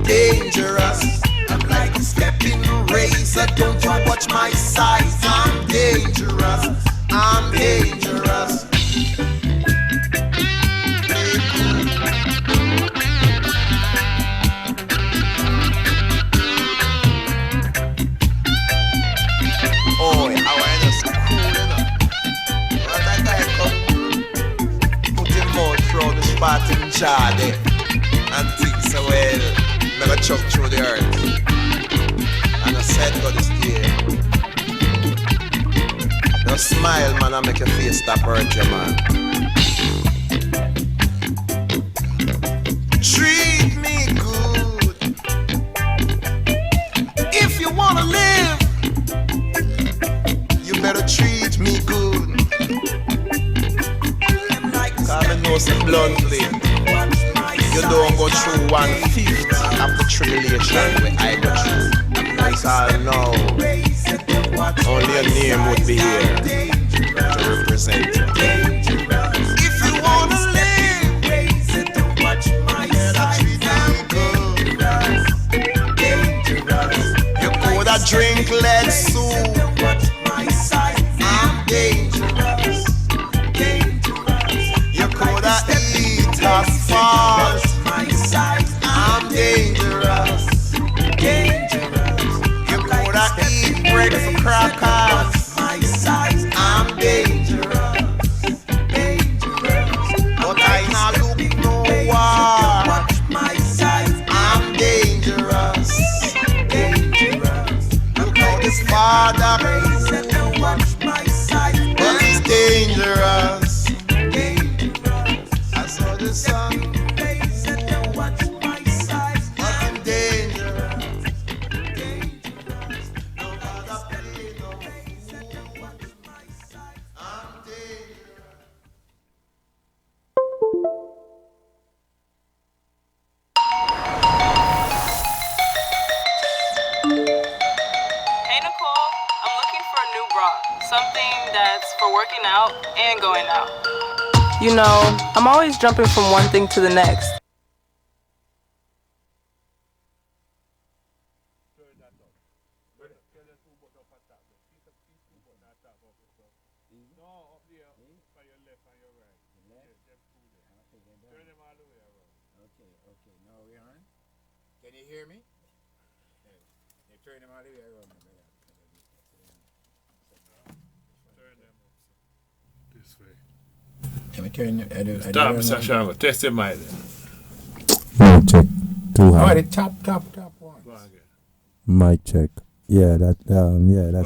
dangerous. I'm like a stepping razor. Don't you watch my size? I'm dangerous. I'm dangerous. Oh, I want just cool enough. What I come put him out through the spot in jar there and think so well. Never chuck through the earth. And I said God is there. Just smile, man, and make your face stop hurt you, man. Treat me good. If you wanna live, you better treat me good. Cause I know so bluntly, you don't go through 1/5 of the tribulation where I go through. That's all I know. Only a name would be here to represent you. If you wanna live, don't watch my side. You coulda drink lead soup. I'm dangerous. You coulda eat asphalt. I'm dangerous. You coulda eat bread for crackers. I'm dangerous. But I not look no war. I'm dangerous. Look how this father but he's dangerous. I saw the sun. Working out and going out. You know, I'm always jumping from one thing to the next. Okay, now we're on. Can you hear me? You turn them all the way around. Let me turn. Stop, Mr. Shango. Test your mic then. Mic check. Too high. Oh, the top one. Go on again. Mic check. Yeah, that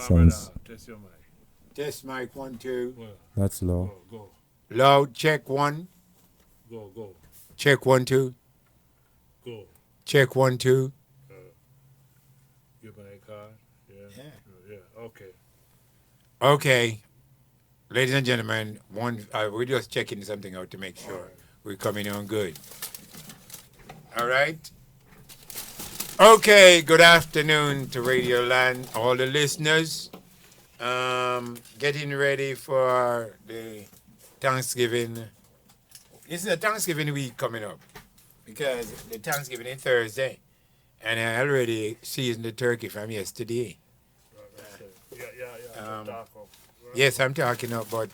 sounds. Test your mic. Test mic 1, 2. Well, That's low. go. Loud. Check 1. Go. Check 1, 2. Go. Check 1, 2. Give me a card. Yeah. Okay. Okay. Ladies and gentlemen, we're just checking something out to make sure we're coming on good. All right? Okay, good afternoon to Radio Land, all the listeners. Getting ready for the Thanksgiving. This is a Thanksgiving week coming up because the Thanksgiving is Thursday, and I already seasoned the turkey from yesterday. Yes, I'm talking about.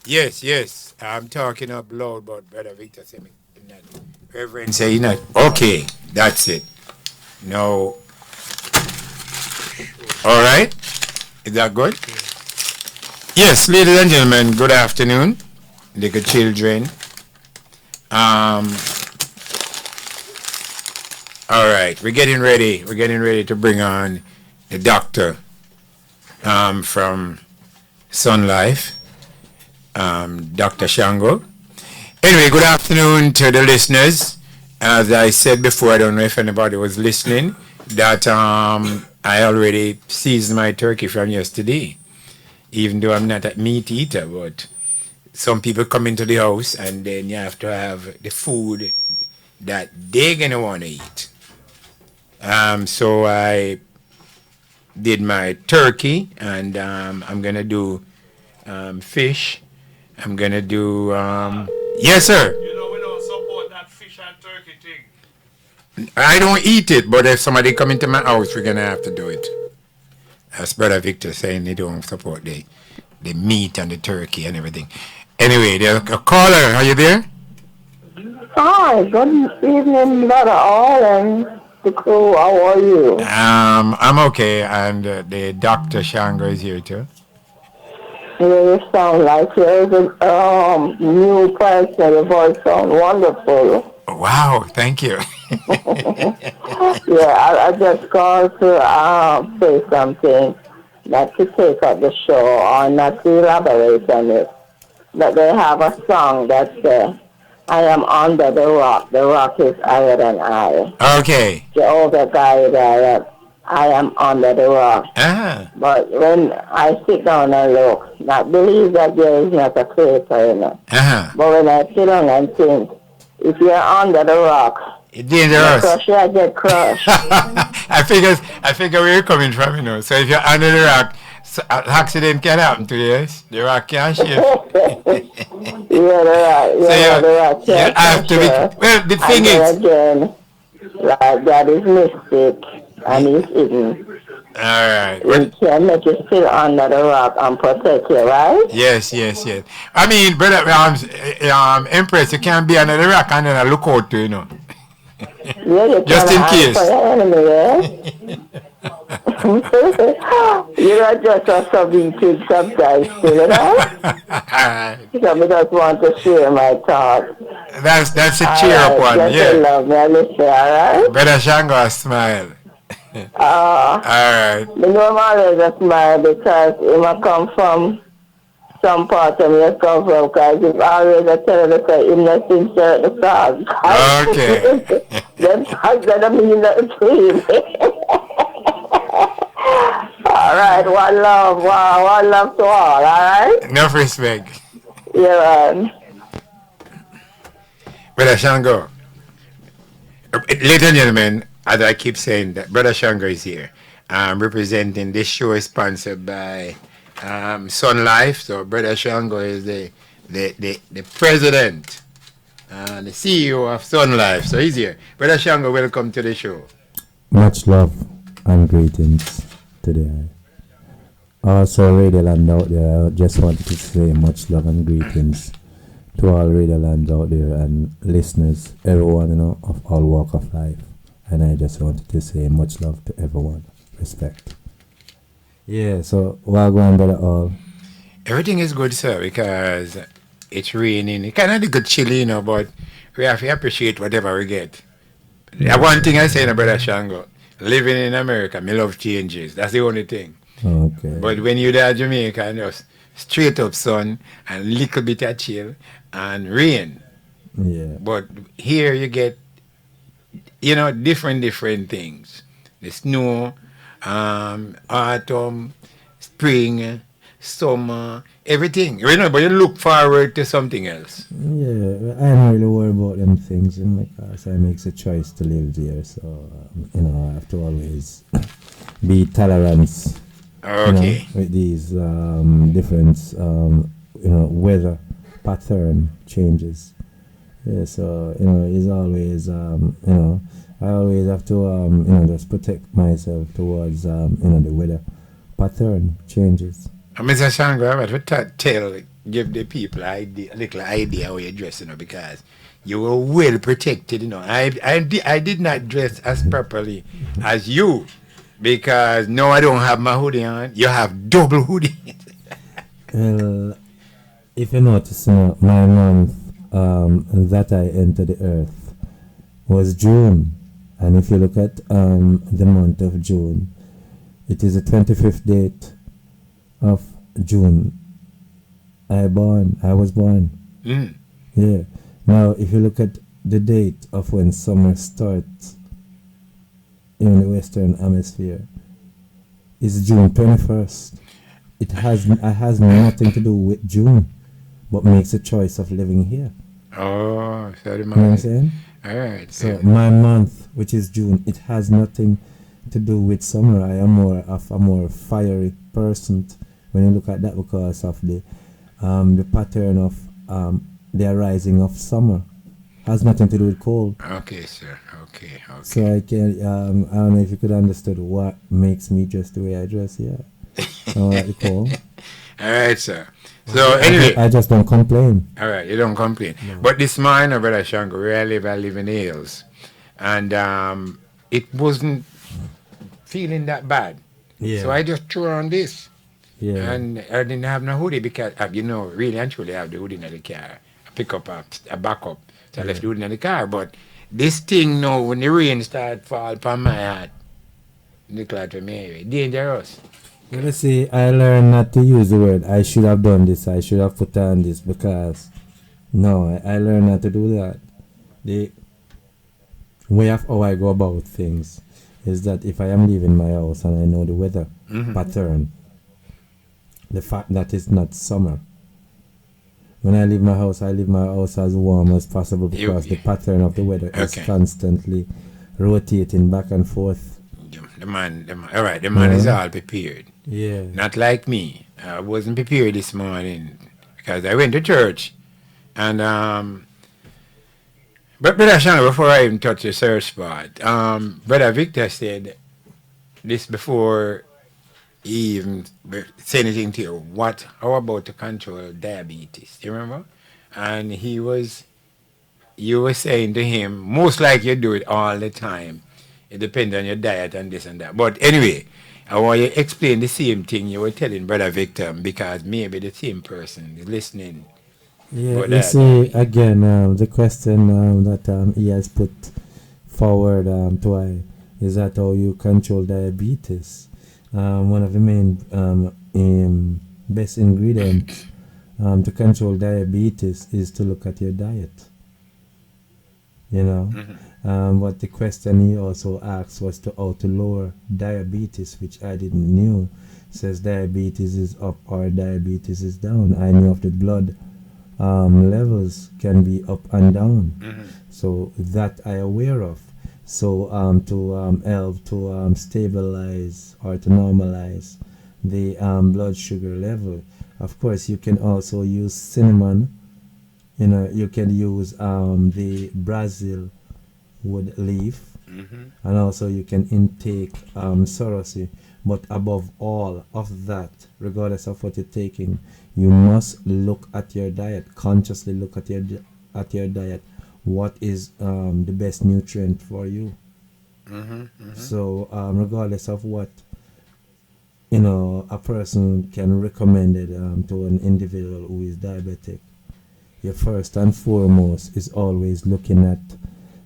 Yes, I'm talking up loud, but Brother Victor said me not. Reverend say you not. Okay, that's it. No. All right. Is that good? Yes, ladies and gentlemen, good afternoon, little children. All right, we're getting ready. We're getting ready to bring on the doctor. From Sun Life, Dr. Shango. Anyway, good afternoon to the listeners. As I said before, I don't know if anybody was listening, that I already seasoned my turkey from yesterday, even though I'm not a meat eater, but some people come into the house and then you have to have the food that they're going to want to eat. So I did my turkey, and I'm gonna do fish. I'm gonna do yes, sir. You know we don't support that fish and turkey thing. I don't eat it, but if somebody come into my house, we're gonna have to do it. As Brother Victor saying, they don't support the meat and the turkey and everything. Anyway, there's a caller. Are you there? Hi, good evening, Brother All and the crew. How are you? I'm okay, and the Dr. Shango is here too. You sound like you're a new person. Your voice sounds wonderful. Wow, thank you. Yeah, I just called to say something, not to take up the show or not to elaborate on it. But they have a song that says, I am under the rock is higher than I. Okay. Jehovah God, I am under the rock. Ah. But when I sit down and look, not believe that there is not a creator in it. Uh-huh. But when I sit down and think, if you're under the rock, It's dangerous. crush, I get crushed. I figure where you're coming from, you know. So if you're under the rock, so an accident can happen to you, yes? The rock can shift. Yeah, the rock. So Yeah, the rock. you have to be, well, the thing And then is, again, like God is mystic and he's hidden. all right. He Well, can make you sit under the rock and protect you, right? yes. I mean, brother, Empress, you can't be under the rock and then I look out to, you know. Yeah, you Just in case. For your enemy, yeah? You're not just so big sometimes, you know? So I just want to share my thoughts. That's a cheer up one, Just yeah. love me and listen, all right? Brother Shango, smile. All right. The normal is a smile because it might come from some part of me that come from because if always I tell you that I'm not sincere the song. Okay. Them songs that I mean nothing to him. All right, one love to all right? Enough respect. Yeah, Brother Shango. Ladies and gentlemen, as I keep saying, that Brother Shango is here. Representing this show is sponsored by Sun Life. So Brother Shango is the president, the CEO of Sun Life. So he's here. Brother Shango, welcome to the show. Much love and greetings today. Also, Radio Land out there, I just wanted to say much love and greetings to all Radio Lands out there and listeners, everyone, you know, of all walk of life. And I just wanted to say much love to everyone. Respect. Yeah, so Wagwan brother all. Everything is good, sir, because it's raining. It kind of good chilly, you know, but we have to appreciate whatever we get. One thing I say, Brother Shango, living in America, me love changes. That's the only thing. Okay. But when you're there Jamaica, just straight up sun and little bit of chill and rain. Yeah. But here you get, you know, different things. The snow, autumn, spring, summer, everything. You know, but you look forward to something else. Yeah, I don't really worry about them things in my case. I make a choice to live there, so you know, I have to always be tolerant. Okay. You know, with these different you know, weather pattern changes. Yeah, so you know, it's always you know, I always have to you know, just protect myself towards you know, the weather pattern changes. Mr. Shango, I want to give the people a little idea how you dress, you know, because you were well protected, you know. I did not dress as properly as you, because no, I don't have my hoodie on. You have double hoodie. Well, if you notice, you know, my month that I entered the earth was June, and if you look at the month of June, it is the 25th date of June. I was born. Mm. Yeah. Now, if you look at the date of when summer starts in the Western Hemisphere, it's June 21st. It has nothing to do with June, but makes a choice of living here. Oh, sorry, You know what I'm saying? All right. So my month, which is June, it has nothing to do with summer. I am more of a more fiery person when you look at that, because of the pattern of the arising of summer. has nothing to do with cold. Okay, sir. Okay. So I can I don't know if you could understand what makes me dress the way I dress. Yeah, I don't like the cold. All right, sir. So anyway, I just don't complain. all right, you don't complain. No. But this morning, Brother Shango, where I live in Hales, and it wasn't feeling that bad. Yeah. So I just threw on this. Yeah. And I didn't have no hoodie because, really and truly, I have the hoodie in the car. I pick up a backup. So I left the hoodie in the car. But this thing now, when the rain start fall upon my heart, look like for me, dangerous. Let me see. I learned not to use the word I should have done this. I should have put on this because no, I learned not to do that. The way of how I go about things is that if I am leaving my house and I know the weather pattern, the fact that it's not summer. When I leave my house as warm as possible because the pattern of the weather is constantly rotating back and forth. The man is all prepared. Yeah. Not like me. I wasn't prepared this morning because I went to church. And, but Brother Shannon, before I even touch the search spot, Brother Victor said this before he even said anything to you. How about to control diabetes? Do you remember? And you were saying to him, most likely you do it all the time. It depends on your diet and this and that. But anyway, I want you to explain the same thing you were telling Brother Victor because maybe the same person is listening. Yeah, you see, again, the question that he has put forward to I is that how you control diabetes. One of the main best ingredients to control diabetes is to look at your diet. You know, what the question he also asked was how to lower diabetes, which I didn't knew. Says diabetes is up or diabetes is down. I knew of the blood levels can be up and down. So that I aware of. So to help to stabilize or to normalize the blood sugar level. Of course, you can also use cinnamon. You know, you can use the Brazil wood leaf, and also you can intake sorosy. But above all of that, regardless of what you're taking, you must look at your diet. Consciously look at your diet. What is the best nutrient for you? So regardless of what a person can recommend it to an individual who is diabetic, your first and foremost is always looking at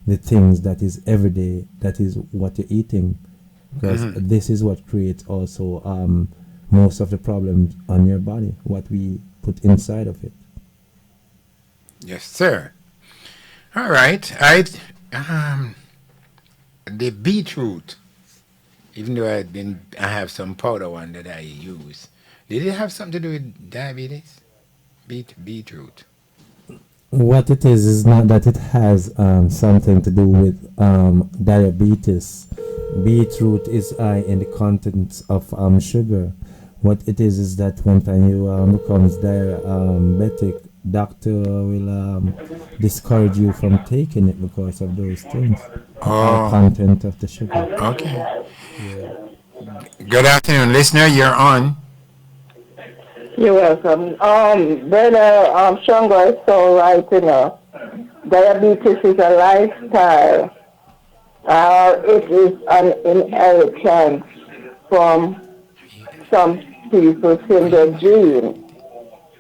the things that is everyday, that is what you're eating, because this is what creates also most of the problems on your body, what we put inside of it. Yes, sir. All right. The beetroot, even though I have some powder one that I use, did it have something to do with diabetes? Beetroot. What it is not that it has something to do with diabetes. Beetroot is high in the contents of sugar. What it is that one time you becomes diabetic, doctor will discourage you from taking it because of those things. The content of the sugar. Okay. Yeah. Good afternoon, listener. You're on. You're welcome. Brother Shango is so right, Diabetes is a lifestyle. It is an inheritance from some people in their gene.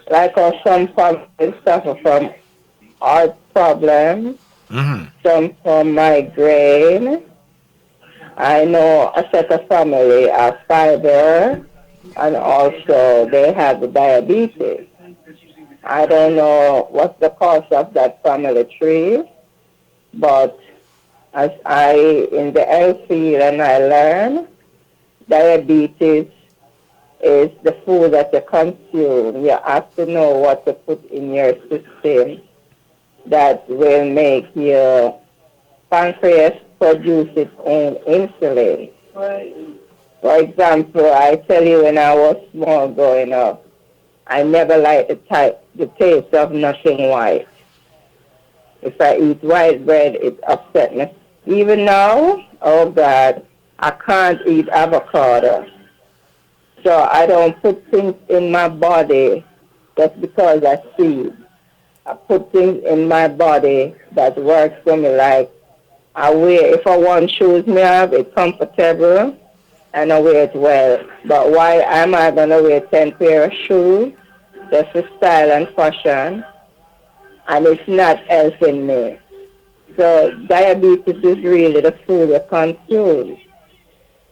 Like some families suffer from heart problems, some from migraine. I know a set of family are fiber, and also they have the diabetes. I don't know what's the cause of that family tree, but as in the health field and I learn, diabetes is the food that you consume. You have to know what to put in your system that will make your pancreas produce its own insulin. For example, I tell you when I was small growing up, I never liked the taste of nothing white. If I eat white bread, it upsets me. Even now, oh God, I can't eat avocado. So I don't put things in my body just because I see. I put things in my body that works for me. Like I wear, if I want shoes, me have it's comfortable and I wear it well. But why am I gonna wear 10 pair of shoes just for style and fashion, and it's not helping me? So diabetes is really the food you consume.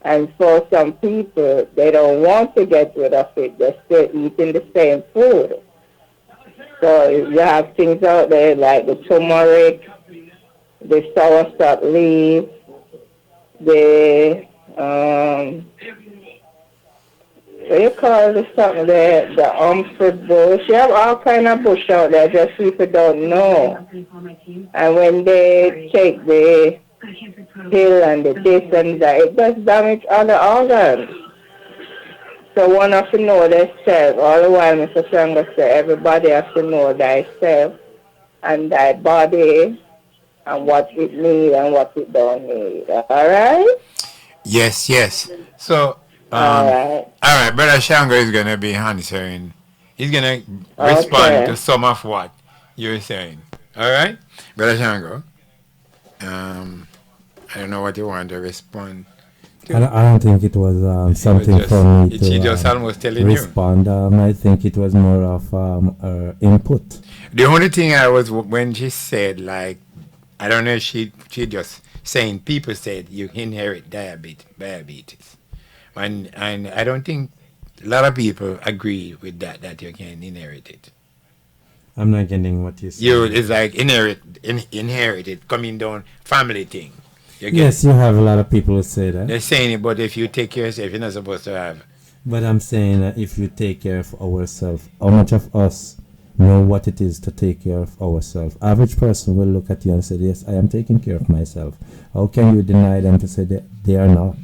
And for some people, they don't want to get rid of it. They're still eating the same food. So you have things out there like the turmeric, the soursop leaf, the what you call this something there, the umphred bush. You have all kind of bush out there, just people don't know. And when they take the pill and the this and that, it does damage other organs. So one has to know themselves. All the while Mr. Shango said, everybody has to know thyself and thy body and what it needs and what it don't need. All right? Yes, yes. So, All right. all right, Brother Shango is going to be answering. He's going to respond to some of what you're saying. All right? Brother Shango, I don't know what you want to respond to. I don't think it was something for me to She just almost telling respond. I think it was more of input. The only thing I was, when she said, like, I don't know if she just saying, people said you inherit diabetes. And I don't think a lot of people agree with that you can inherit it. I'm not getting what you said. It's like inherited, coming down, family thing. Yes, you have a lot of people who say that. They're saying it, but if you take care of yourself, you're not supposed to have. But I'm saying that if you take care of ourselves, how much of us know what it is to take care of ourselves? Average person will look at you and say, yes, I am taking care of myself. How can you deny them to say that they are not?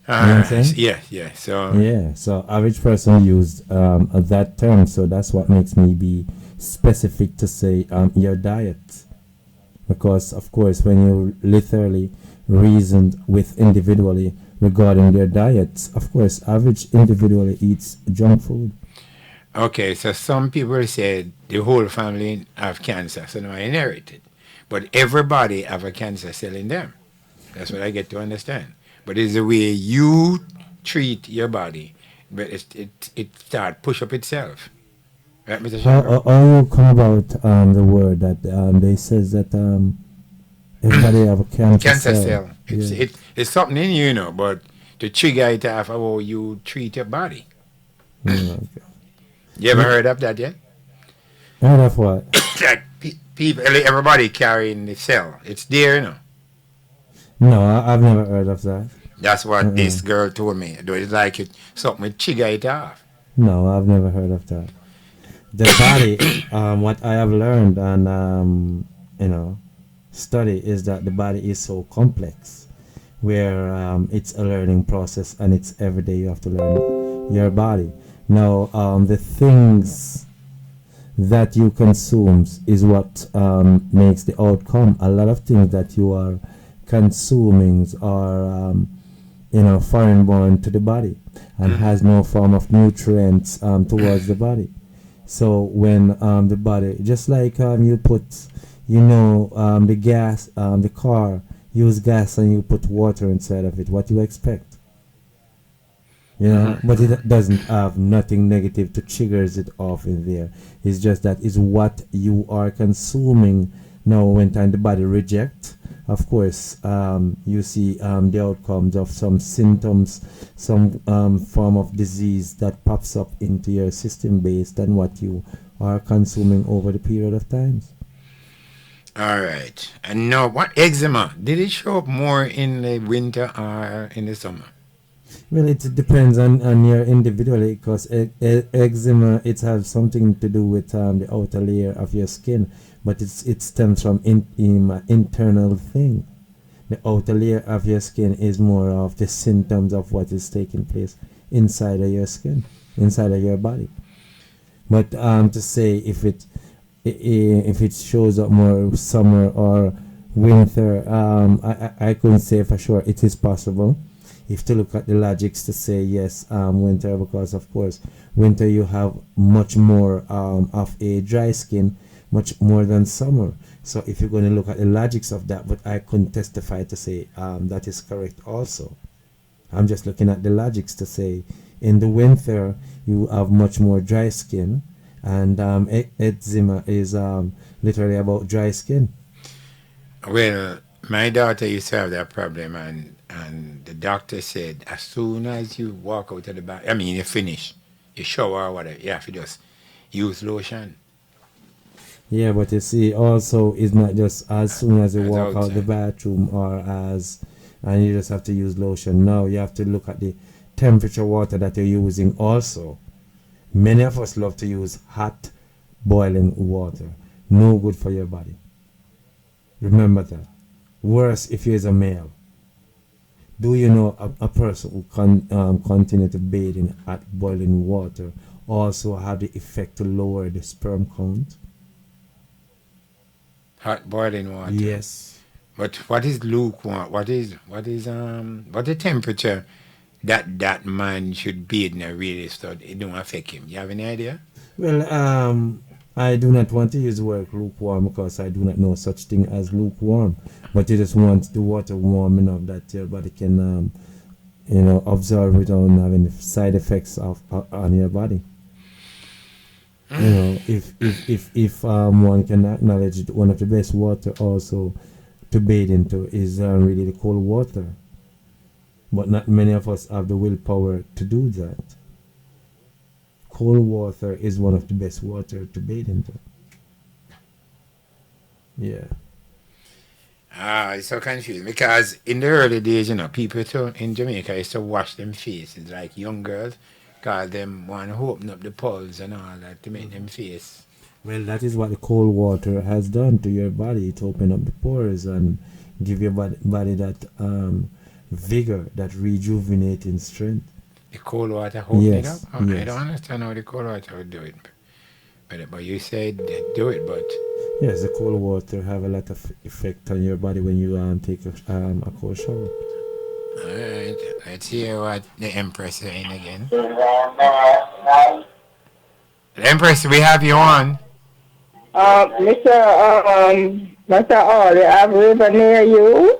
You know what I'm saying? Yeah. So average person used that term, so that's what makes me be specific to say your diet. Because, of course, when you literally reasoned with individually regarding their diets, of course, average individually eats junk food. Okay, so some people said the whole family have cancer, so now I inherit it. But everybody have a cancer cell in them. That's what I get to understand. But it's the way you treat your body, but it start push up itself. Right, Mr. Shango? How you come about the word that they says that everybody have a cancer cell. It's something in you, but to trigger it off how you treat your body. Okay. You ever heard of that yet? Heard of what? That people, everybody carrying the cell. It's there, No, I've never heard of that. That's what this girl told me. It's like something with trigger it off. No, I've never heard of that. The body, what I have learned and study is that the body is so complex, where it's a learning process and it's every day you have to learn your body. Now, the things that you consume is what makes the outcome. A lot of things that you are consuming are foreign born to the body and has no form of nutrients towards the body. So when the body, just like you put, the gas, the car, use gas and you put water inside of it, what do you expect? But it doesn't have nothing negative to triggers it off in there. It's just that is what you are consuming. Now when time the body reject, of course, you see the outcomes of some symptoms, some form of disease that pops up into your system based on what you are consuming over the period of times. All right. And now, what eczema? Did it show up more in the winter or in the summer? Well, it depends on your individuality, because eczema, it has something to do with the outer layer of your skin, but it stems from internal thing. The outer layer of your skin is more of the symptoms of what is taking place inside of your skin, inside of your body. But to say if it if it shows up more summer or winter. I couldn't say for sure. It is possible if to look at the logics to say yes, winter, because of course winter you have much more of a dry skin, much more than summer. So if you're going to look at the logics of that, but I couldn't testify to say that is correct also. I'm just looking at the logics to say in the winter you have much more dry skin, and eczema is literally about dry skin. Well, my daughter used to have that problem, and the doctor said as soon as you walk out of the bath, I mean, you finish, you shower or whatever, you have to just use lotion. Yeah, but you see, also it's not just as soon as you That's walk out the outside. bathroom and you just have to use lotion. No, you have to look at the temperature water that you're using also. Many of us love to use hot boiling water. No good for your body. Remember that. Worse if you're a male. Do you know a person who continue to bathe in hot boiling water also have the effect to lower the sperm count? Hot boiling water. Yes. But what is lukewarm? What the temperature that man should be in a really so it don't affect him? You have any idea? Well, I do not want to use the word lukewarm because I do not know such thing as lukewarm. But you just want the water warm enough that your body can, absorb without having side effects on your body. If one can acknowledge it, one of the best water also to bathe into is really the cold water. But not many of us have the willpower to do that. Cold water is one of the best water to bathe into. Yeah. It's so confusing because in the early days, people in Jamaica used to wash them faces like young girls, cause them want to open up the pores and all that to make them face. Well, that is what the cold water has done to your body. It open up the pores and give your body that vigor, that rejuvenating strength. The cold water open it up? Yes, I yes. don't understand how the cold water would do it. But you said they do it, but Yes, the cold water have a lot of effect on your body when you take a cold shower. alright, let's hear what the Empress is saying again. The Empress, we have you on. Mr. Ollie, I have river near you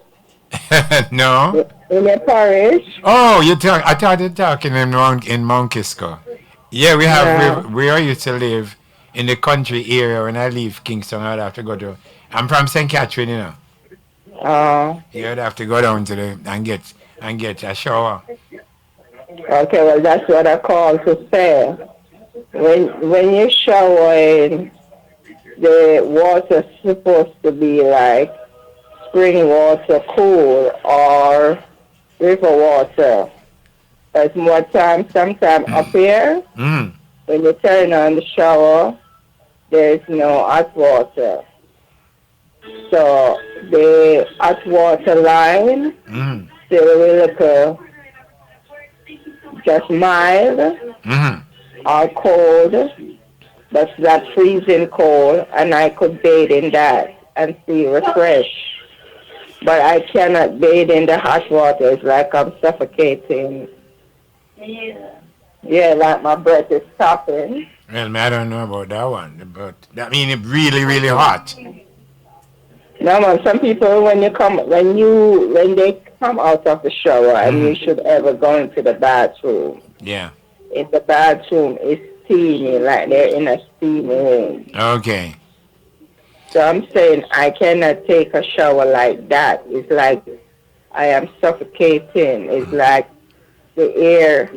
No? in your parish. Oh, I thought you're talking in Mount Kisco. Yeah, we have Yeah. where I used to live in the country area. When I leave Kingston, I'd have to go to. I'm from St. Catherine. You'd have to go down to and get a shower. Okay, well, that's what I call to say. When you shower, the water's supposed to be like spring water, cool, or river water. There's more time, sometimes up here, Mm. when you turn on the shower, there's no hot water. So the hot water line Mm. still will look just mild Mm. or cold, but that freezing cold, and I could bathe in that and feel refreshed. But I cannot bathe in the hot water. It's like I'm suffocating. Yeah, like my breath is stopping. Well, I don't know about that one, but that mean it really, really hot. No, man. Some people, when they come out of the shower, and you should ever go into the bathroom. Yeah. In the bathroom, it's steamy, like they're in a steam room. Okay. So I'm saying I cannot take a shower like that. It's like I am suffocating. It's like the air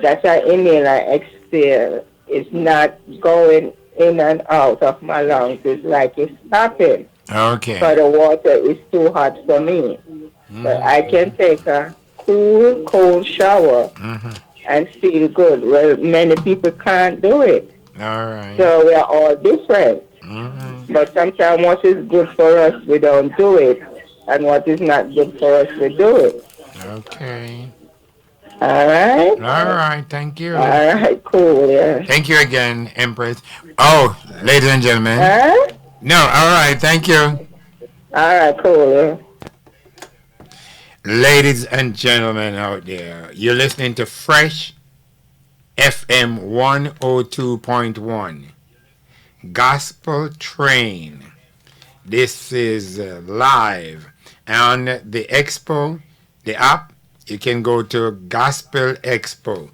that I inhale and exhale is not going in and out of my lungs. It's like it's stopping. Okay. So the water is too hot for me. But I can take a cool, cold shower and feel good. Well, many people can't do it. All right. So we are all different. But sometimes what is good for us, we don't do it. And what is not good for us, we do it. Okay. All right. All right, thank you. All right, cool, yeah. Thank you again, Empress. Oh, ladies and gentlemen. Huh? No, all right, thank you. All right, cool, yeah. Ladies and gentlemen out there, you're listening to Fresh FM 102.1 Gospel Train. This is live on the Expo, the app. You can go to Gospel Expo.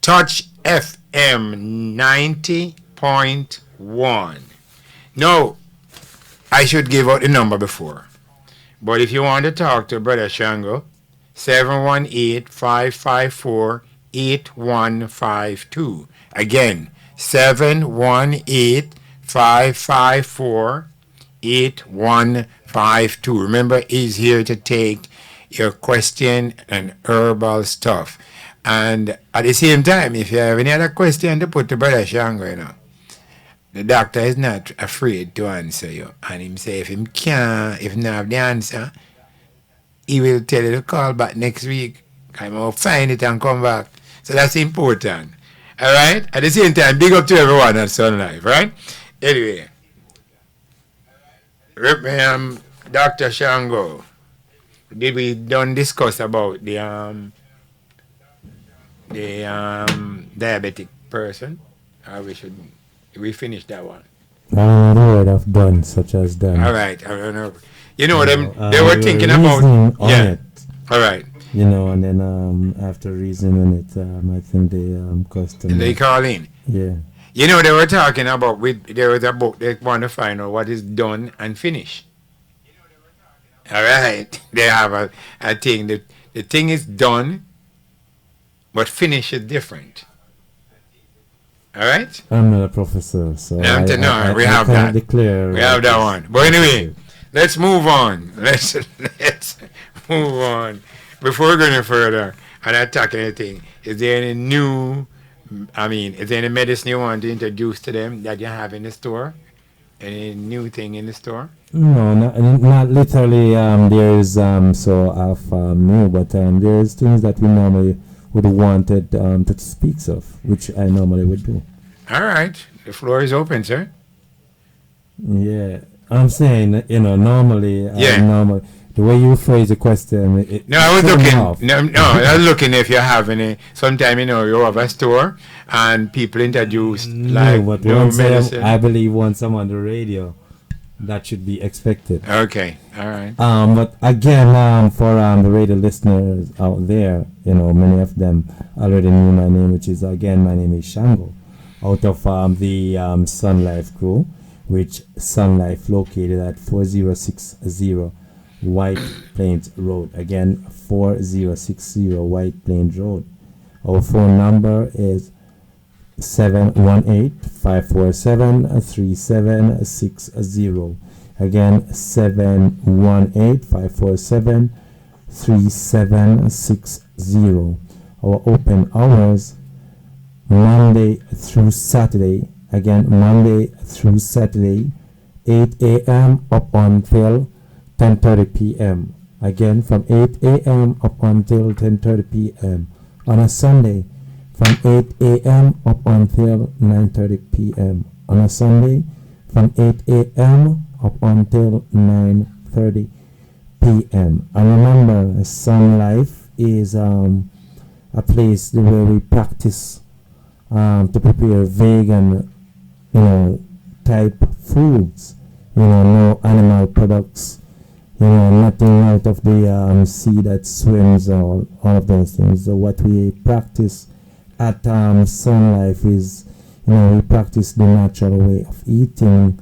Touch FM 90.1. No, I should give out the number before. But if you want to talk to Brother Shango, 718-554-8152. Again, 718-554-8152. Remember, he's here to take your question and herbal stuff. And at the same time, if you have any other question to put to Brother Shango, you know, the doctor is not afraid to answer you. And him say if him can't, if not have the answer, he will tell you to call back next week. I will find it and come back. So that's important. All right? At the same time, big up to everyone at Sun Life, right? Anyway, Dr. Shango, did we done discuss about the diabetic person? Or we finished that one? I don't know the word I've done, such as done. All right, I don't know. You know, they were thinking about it. All right. You know, and then after reasoning it, I think they custom. They call in. Yeah. You know, they were talking about there was a book they want to find out what is done and finished. All right, they have a thing. The thing is done, but finish is different. All right. I'm not a professor, so we have that. We have that one. But anyway, let's move on. Let's move on. Before we go any further and attack anything, is there any is there any medicine you want to introduce to them that you have in the store? Any new thing in the store? No, not literally. There is new, but there is things that we normally would have wanted to speak of, which I normally would do. All right, the floor is open, sir. Yeah, I'm saying, normally, yeah. The way you phrase the question, I was looking if you have any. Sometime you have a store and people introduce medicine. I believe once I'm on the radio, that should be expected. Okay, all right. But again, for the radio listeners out there, many of them already knew my name, which is again, my name is Shango, out of the Sun Life crew, which Sun Life located at 4060 White Plains Road. Again, 4060 White Plains Road. Our phone number is 718-547-3760. Again, 718-547-3760. Our open hours, Monday through Saturday. Again, Monday through Saturday, 8 a.m. up until 10:30 p.m. Again, from 8 a.m. up until 10:30 p.m. On a Sunday, from 8 a.m. up until 9:30 p.m. On a Sunday, from 8 a.m. up until 9:30 p.m. And remember, Sun Life is a place where we practice to prepare vegan, type foods. No animal products. Nothing out of the sea that swims or all of those things. So what we practice at Sun Life is, we practice the natural way of eating,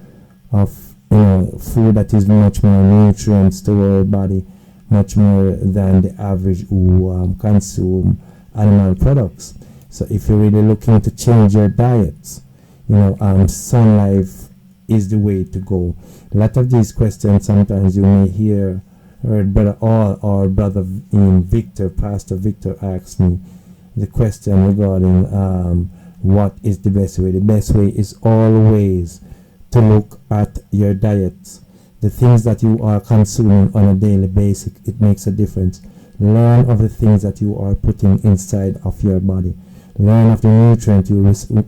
of food that is much more nutrients to our body, much more than the average who consume animal products. So if you're really looking to change your diets, Sun Life is the way to go. A lot of these questions sometimes you may hear Brother All or Brother Victor, Pastor Victor asks me the question regarding what is the best way. The best way is always to look at your diet. The things that you are consuming on a daily basis, it makes a difference. Learn of the things that you are putting inside of your body. Learn of the nutrient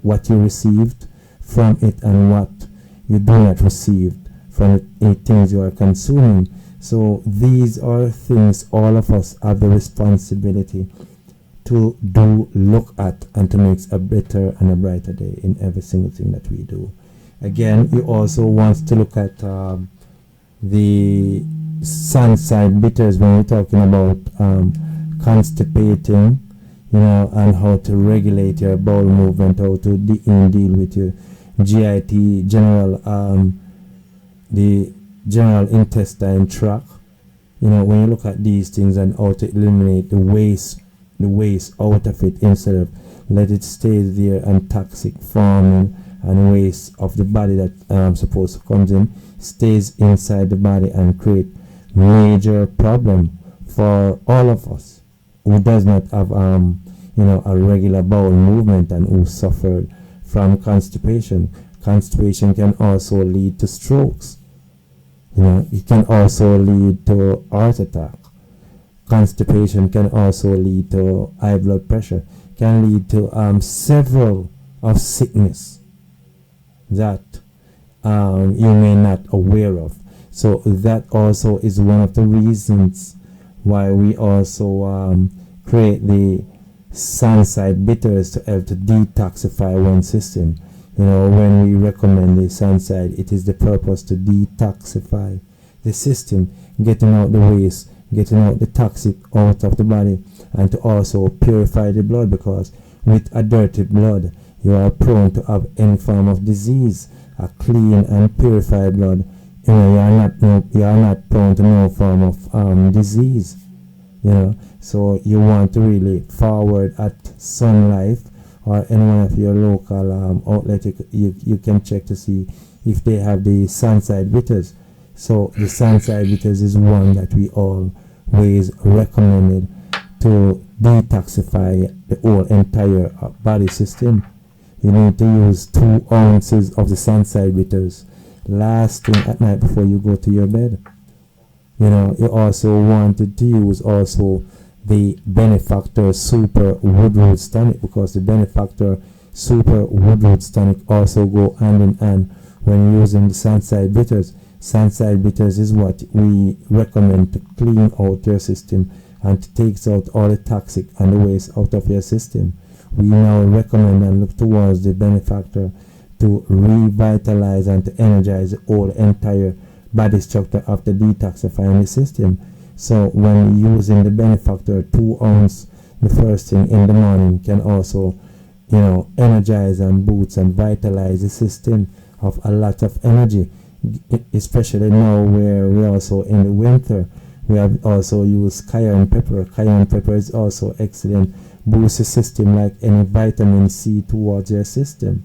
what you received from it and what you do not receive from the things you are consuming. So these are things all of us have the responsibility to do, look at, and to make a better and a brighter day in every single thing that we do. Again, you also want to look at the sunside bitters when we're talking about constipating, and how to regulate your bowel movement, how to deal with your GIT, the general intestine tract. When you look at these things and how to eliminate the waste out of it instead of let it stay there and toxic forming and waste of the body that supposed to comes in stays inside the body and create major problem for all of us who does not have a regular bowel movement and who suffered from constipation. Constipation can also lead to strokes. It can also lead to heart attack. Constipation can also lead to high blood pressure. Can lead to several of sickness that you may not aware of. So that also is one of the reasons why we also create the sunside bitters to help to detoxify one system. When we recommend the sunside, it is the purpose to detoxify the system, getting out the waste, getting out the toxic out of the body, and to also purify the blood, because with a dirty blood you are prone to have any form of disease. A clean and purified blood, you are not prone to no form of disease. So you want to really forward at Sun Life or any one of your local outlet. You can check to see if they have the sunside bitters. So the sunside bitters is one that we always recommended to detoxify the whole entire body system. You need to use 2 ounces of the sunside bitters last thing at night before you go to your bed. You also wanted to use also the Benefactor Super Woodroot Tonic, because the Benefactor Super Woodroot Tonic also go hand in hand when using the sunside bitters. Sunside bitters is what we recommend to clean out your system and to take out all the toxic and the waste out of your system. We now recommend and look towards the Benefactor to revitalize and to energize the whole entire body structure after detoxifying the system. So when using the Benefactor, 2 ounces the first thing in the morning can also energize and boost and vitalize the system of a lot of energy, especially now where we're also in the winter. We have also used cayenne pepper. Cayenne pepper is also excellent, boost the system like any vitamin C towards your system.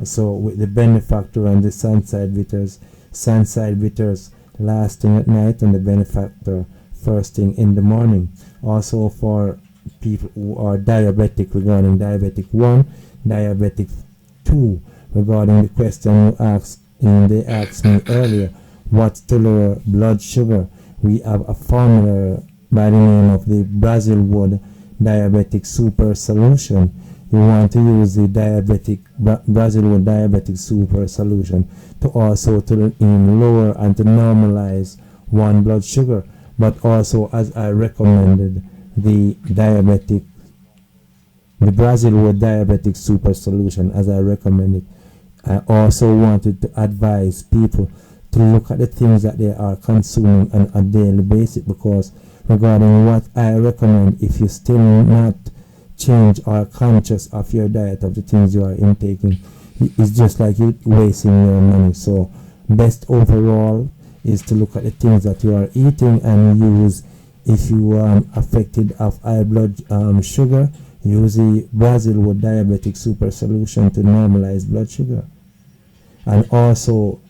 So with the Benefactor and the sunside bitters last thing at night, and the Benefactor first thing in the morning. Also for people who are diabetic, regarding diabetic 1, diabetic 2, regarding the question they asked me earlier, what to lower blood sugar. We have a formula by the name of the Brazilwood Diabetic Super Solution. You want to use the Brazilwood Diabetic Super Solution to also to lower and to normalize one blood sugar, but also, as I recommended, the Brazilwood Diabetic Super Solution, as I recommended. I also wanted to advise people to look at the things that they are consuming on a daily basis, because regarding what I recommend, if you still not change or conscious of your diet, of the things you are intaking, it's just like you wasting your money. So best overall is to look at the things that you are eating and use. If you are affected of high blood sugar, use the Brazilwood Diabetic Super Solution to normalize blood sugar. And also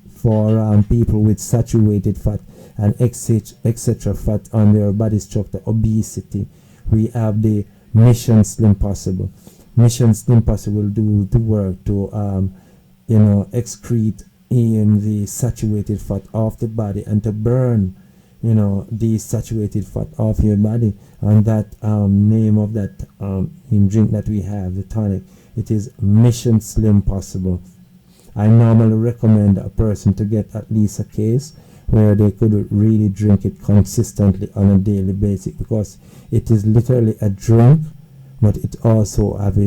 for people with saturated fat and etc. fat on their body structure, obesity, we have the Mission Slim Possible. Mission Slim Possible do the work to excrete in the saturated fat off the body and to burn desaturated fat off your body. And that name of that drink that we have, the tonic, it is Mission Slim Possible. I normally recommend a person to get at least a case where they could really drink it consistently on a daily basis, because it is literally a drink, but it also has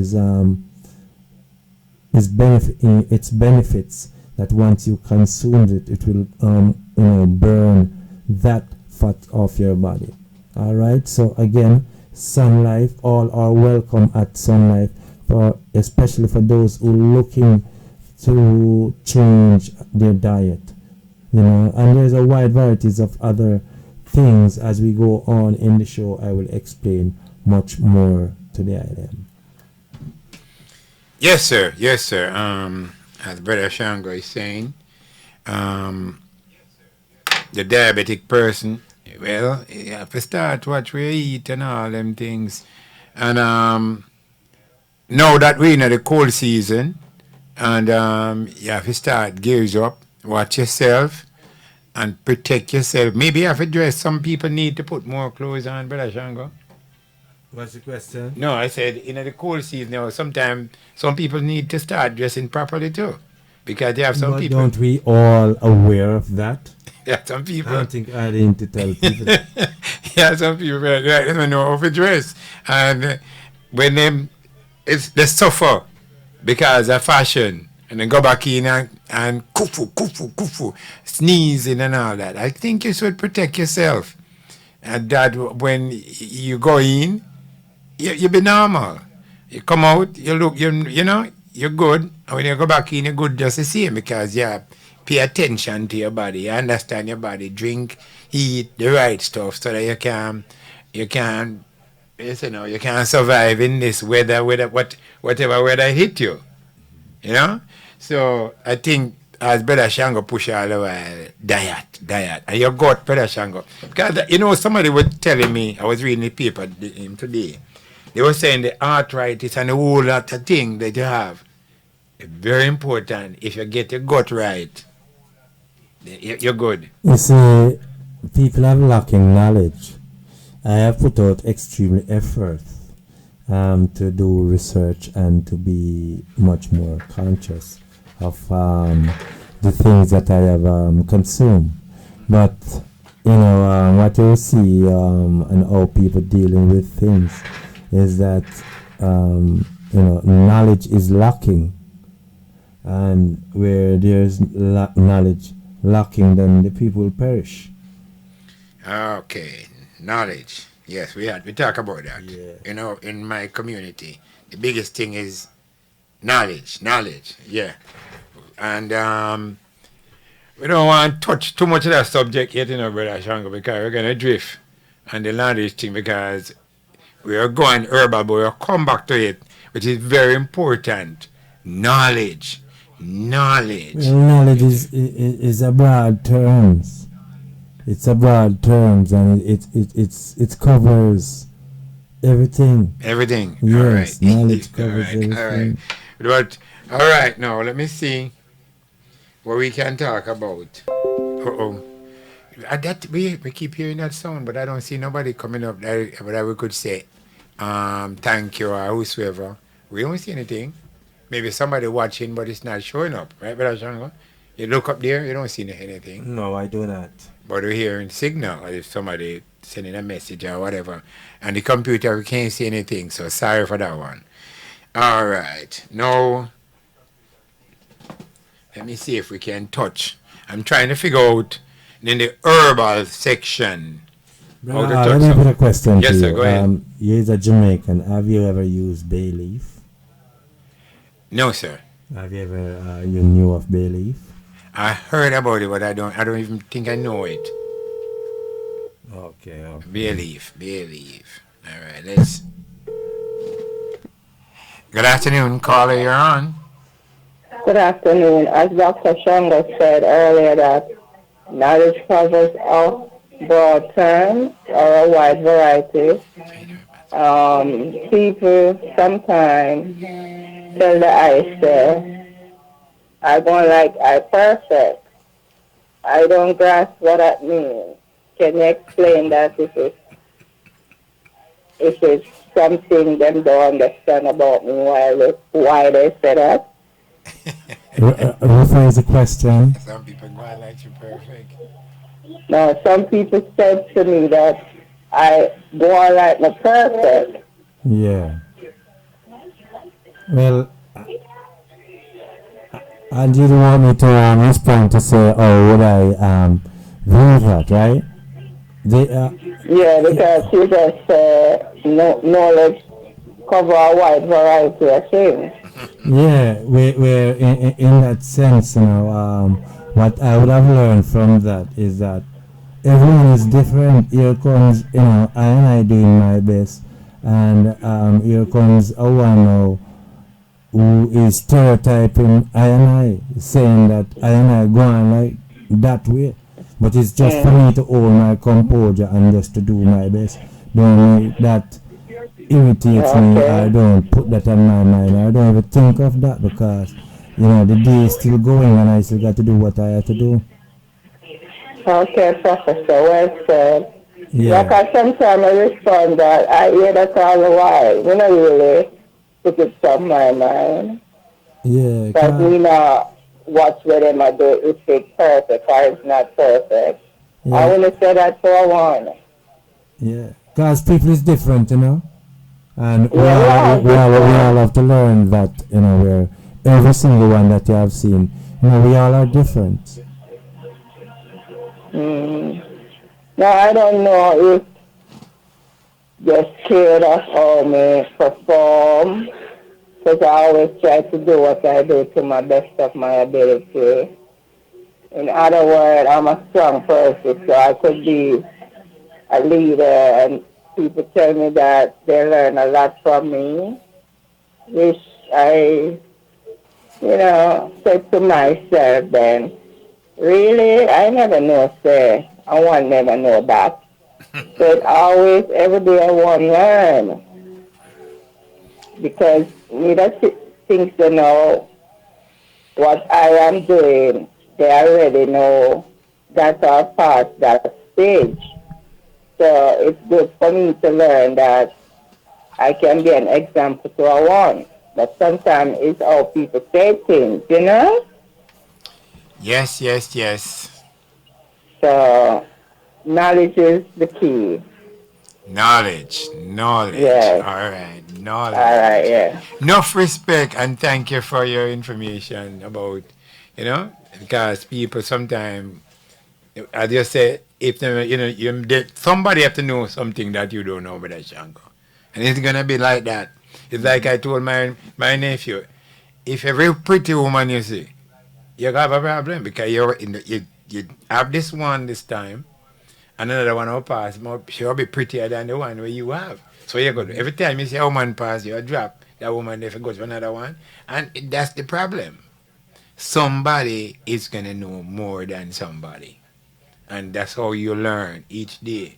its benefits, that once you consume it, it will burn that fat off your body. All right. So again, Sun Life, all are welcome at Sun Life, especially for those who are looking to change their diet. And there's a wide varieties of other things. As we go on in the show, I will explain much more to the item. Yes, sir. Yes, sir. As Brother Shango is saying, the diabetic person, well, you have to start what we eat and all them things. And now that we're in the cold season, and you have to start gears up, watch yourself, and protect yourself. Maybe you have to dress. Some people need to put more clothes on, Brother Shango. What's the question? No, I said in the cold season now, sometimes some people need to start dressing properly too, because they have some But people. don't we all aware of that? Yeah, some people. I don't think I need to tell people. Yeah, some people they don't know how to dress, and when they suffer because of fashion, and then go back in and kufu, sneezing and all that. I think you should protect yourself, and that when you go in, you be normal. You come out, you look, you're good. And when you go back in, you're good just the same, because you pay attention to your body. You understand your body. Drink, eat the right stuff so that you can survive in this weather, whatever weather hit you. So I think, as Brother Shango push all the while, diet. And your gut, Brother Shango. Because, somebody was telling me, I was reading the paper today, they were saying the arthritis and the whole lot of thing that you have, very important. If you get your gut right, you're good. You see, people are lacking knowledge. I have put out extreme effort to do research and to be much more conscious of the things that I have consumed. But, what you see and how people dealing with things is that, knowledge is lacking. And where there's knowledge lacking, then the people will perish. Okay, knowledge. Yes, we talk about that. Yeah. In my community, the biggest thing is knowledge. Yeah. And we don't want to touch too much of that subject yet, Brother Shango, because we're going to drift on the knowledge thing, because we are going herbal, but we'll come back to it, which is very important. Knowledge. Well, knowledge is a broad terms. It's a broad terms, and it covers everything. Everything. Yes, all right. Knowledge covers everything. All right. But all right, now let me see what we can talk about. That we keep hearing that sound, but I don't see nobody coming up that we could say thank you or whosoever. We don't see anything. Maybe somebody watching, but it's not showing up, right, Brother Shango? You look up there, you don't see anything. No, I do not. But we're hearing signal, or if somebody sending a message or whatever. And the computer, we can't see anything, so sorry for that one. All right. Now, let me see if we can touch. I'm trying to figure out in the herbal section. Let me put a question yes, to you. Sir, go ahead. You're a Jamaican. Have you ever used bay leaf? No, sir. Have you ever you knew of bay leaf? I heard about it, but I don't even think I know it. Okay. Bay leaf. All right, let's. Good afternoon, caller. You're on. Good afternoon. As Dr. Shango said earlier, that knowledge covers all broad terms or a wide variety. People sometimes tell the I say, I don't like I perfect. I don't grasp what that means. Can you explain that if it's something them don't understand about me, why they say that? Rephrase the question. Some people go on like you perfect. Now, some people said to me that I go on like my perfect. Yeah. Well, and you don't want me to respond to say, oh, would I view that, right? They, Yeah, because you just knowledge cover a wide variety of things. yeah, we're in that sense, what I would have learned from that is that everyone is different. Here comes, I doing my best, and here comes a one now who is stereotyping I, saying that I go on like that way. But it's just for me to hold my composure and just to do my best. Don't make that irritates me. I Okay. don't put that on my mind. I don't even think of that because, the day is still going and I still got to do what I have to do. Okay, Professor, well said. Like Yeah. I sometimes I respond that I hear that all the while. We not really put it from my mind. Yeah. Because we know what's what them I do if it's perfect or it's not perfect. I Yeah. want to say that for a one. Yeah. Because people is different. And we Yeah, we all, all we all, we all different. have to learn that, where every single one that you have seen, we all are different. Mm. Now I don't know if you're scared of how me perform. Because I always try to do what I do to my best of my ability. In other words, I'm a strong person, so I could be a leader, and people tell me that they learn a lot from me, which I, said to myself then, really, I never know, say, I want never know that. But always, every day I want to learn, because me that things to know what I am doing, they already know that are past that stage. So it's good for me to learn that I can be an example to a one. But sometimes it's how people say things. Yes, yes, yes. So knowledge is the key. Knowledge, knowledge. Yes. All right, All right, knowledge. yeah. Enough respect and thank you for your information about, because people sometimes, as you say, if they, somebody have to know something that you don't know, Brother Shango, and it's gonna be like that. It's like I told my nephew, if every pretty woman you see, you have a problem because you have this one this time and another one will pass, she'll be prettier than the one where you have. So you go, every time you see a woman pass, you drop that woman if it goes to another one. And that's the problem. Somebody is going to know more than somebody. And that's how you learn each day.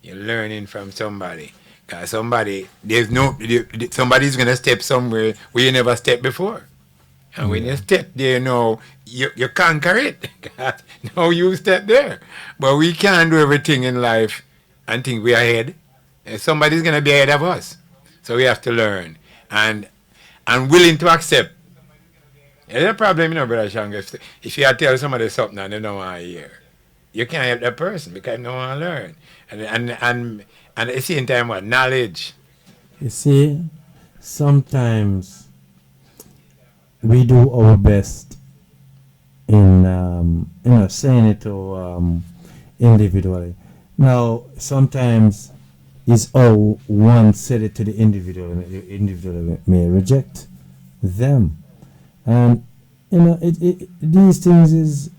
You're learning from somebody. Because somebody's going to step somewhere where you never stepped before. And when you Yeah. step there now, you conquer it. Now you step there. But we can't do everything in life and think we're ahead. Somebody's going to be ahead of us. So we have to learn and willing to accept. There's a problem, Brother Shang. If you tell somebody something and they don't want to hear, you can't help that person because they don't want to learn. And at the same time, what? Knowledge. You see, sometimes we do our best in, saying it to individually. Now, sometimes it's how one said it to the individual may reject them. And, these things is,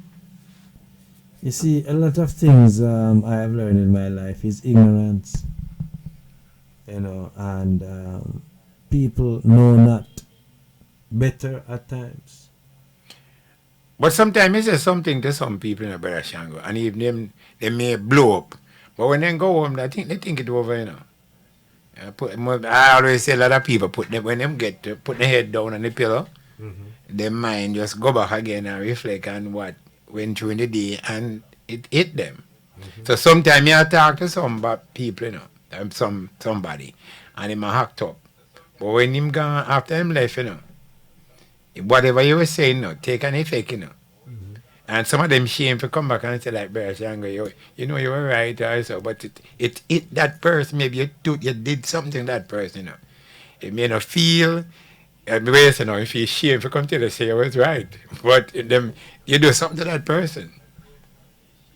you see, a lot of things I have learned in my life is ignorance, and people know not better at times. But sometimes you say something to some people in a Brother Shango, and even them, they may blow up. But when they go home, they think it over. I always say a lot of people when them get to put their head down on the pillow, their mind just go back again and reflect on what went through in the day, and it hit them. So sometimes I talk to some people, somebody, and him a hacked up. But when him gone after him left, whatever you were saying, take an effect, And some of them shame to come back and say like, Brother Shango, you were right also, but it that person, maybe you did something to that person, It may not feel, you feel shame to come to you say I was right. But you do something to that person.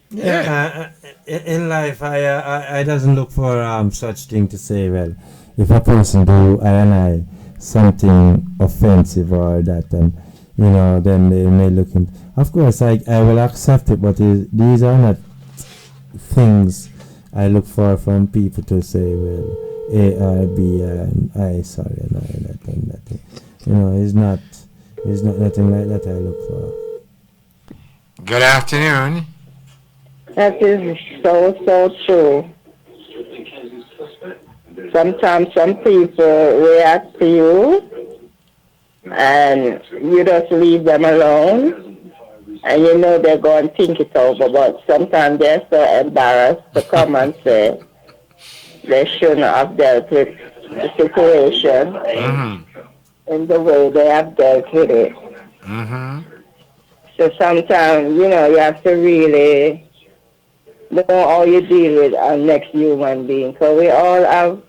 Yeah. In life, I doesn't look for such thing to say. Well, if a person do I something offensive or that, and then they may look in. Of course, I will accept it, but these are not things I look for from people to say. Well, A or B and I sorry and I that and that. It's not nothing like that I look for. Good afternoon. That is so true. Sometimes some people react to you and you just leave them alone and they're going to think it over, but sometimes they're so embarrassed to come and say they shouldn't have dealt with the situation in the way they have dealt with it. So sometimes, you have to really know how you deal with our next human being. So we all have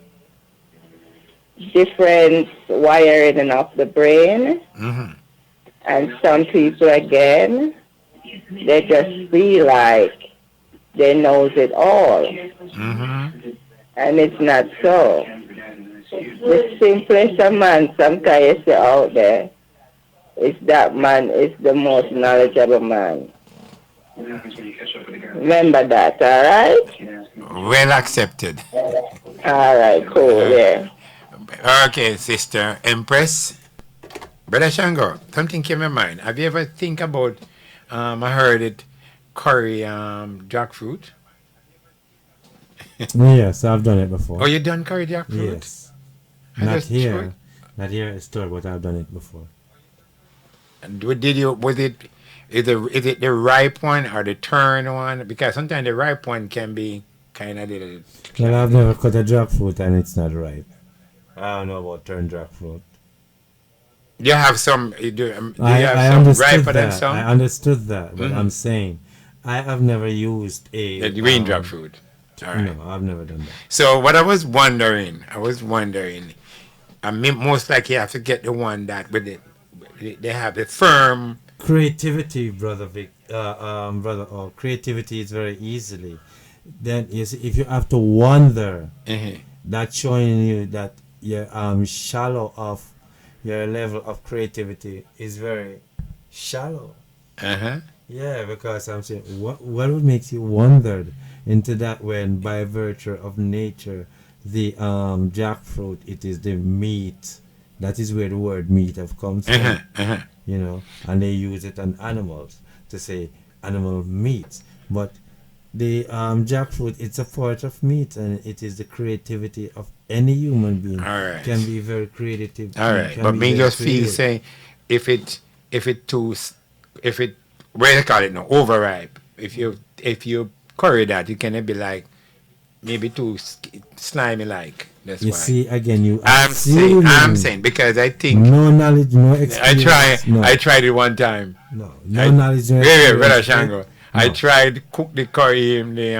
different wiring of the brain. And some people, again, they just feel like they knows it all. And it's not so. The simplest a man sometimes you see out there is that man is the most knowledgeable man. Remember that, all right? Well accepted. All right, cool, yeah. Okay, Sister Empress. Brother Shango, something came in mind. Have you ever think about, I heard it, curry jackfruit? Yes, I've done it before. Oh, you done curry jackfruit? Yes. Not here at store, but I've done it before. And is it the ripe one or the turned one? Because sometimes the ripe one can be kind of little. Well, I've never cut a jackfruit and it's not ripe. I don't know about turned jackfruit. You have some. You I some understood riper that. than some. I understood that, but I'm saying I have never used The green jackfruit. All right. No, I've never done that. So what I was wondering, I mean, most likely you have to get the one that with it. They have the firm creativity, brother Vic, brother. Oh, creativity is very easily. Then you see, if you have to wonder, that's showing you that you're shallow of your level of creativity is very shallow. Yeah, because I'm saying, what would make you wonder into that when by virtue of nature, the jackfruit, it is the meat. That is where the word meat have come from. And they use it on animals to say animal meat. But the jackfruit, it's a part of meat, and it is the creativity of any human being. All right. Can be very creative. All right, but me just feel saying if it what do you call it now, overripe. If you curry that, it can be like maybe too slimy like. That's you why. see again. I'm saying because I think no knowledge, no experience. I tried it one time. No knowledge, no experience. Brother Shango. No. I tried to cook the curry in the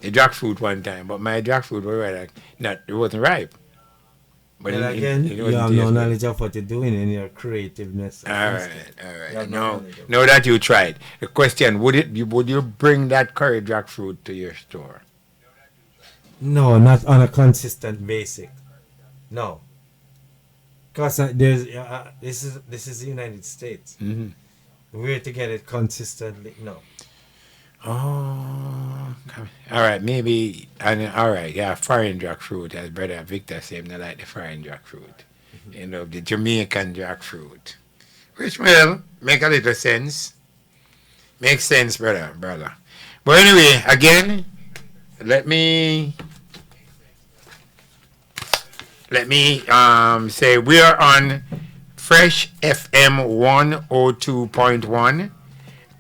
jackfruit one time, but my jackfruit was it wasn't ripe. But and again, you have no knowledge of what you're doing in your creativeness. All right. Now that you tried, the question: would you bring that curry jackfruit to your store? No, not on a consistent basis. No, because there's this is the United States. Where to get it consistently? No. Oh, all right. Maybe. All right. Yeah, foreign jackfruit, as Brother Victor said, not like the foreign jackfruit. The Jamaican jackfruit, which will make a little sense. Makes sense, brother. But anyway, again, let me say we are on Fresh FM 102.1,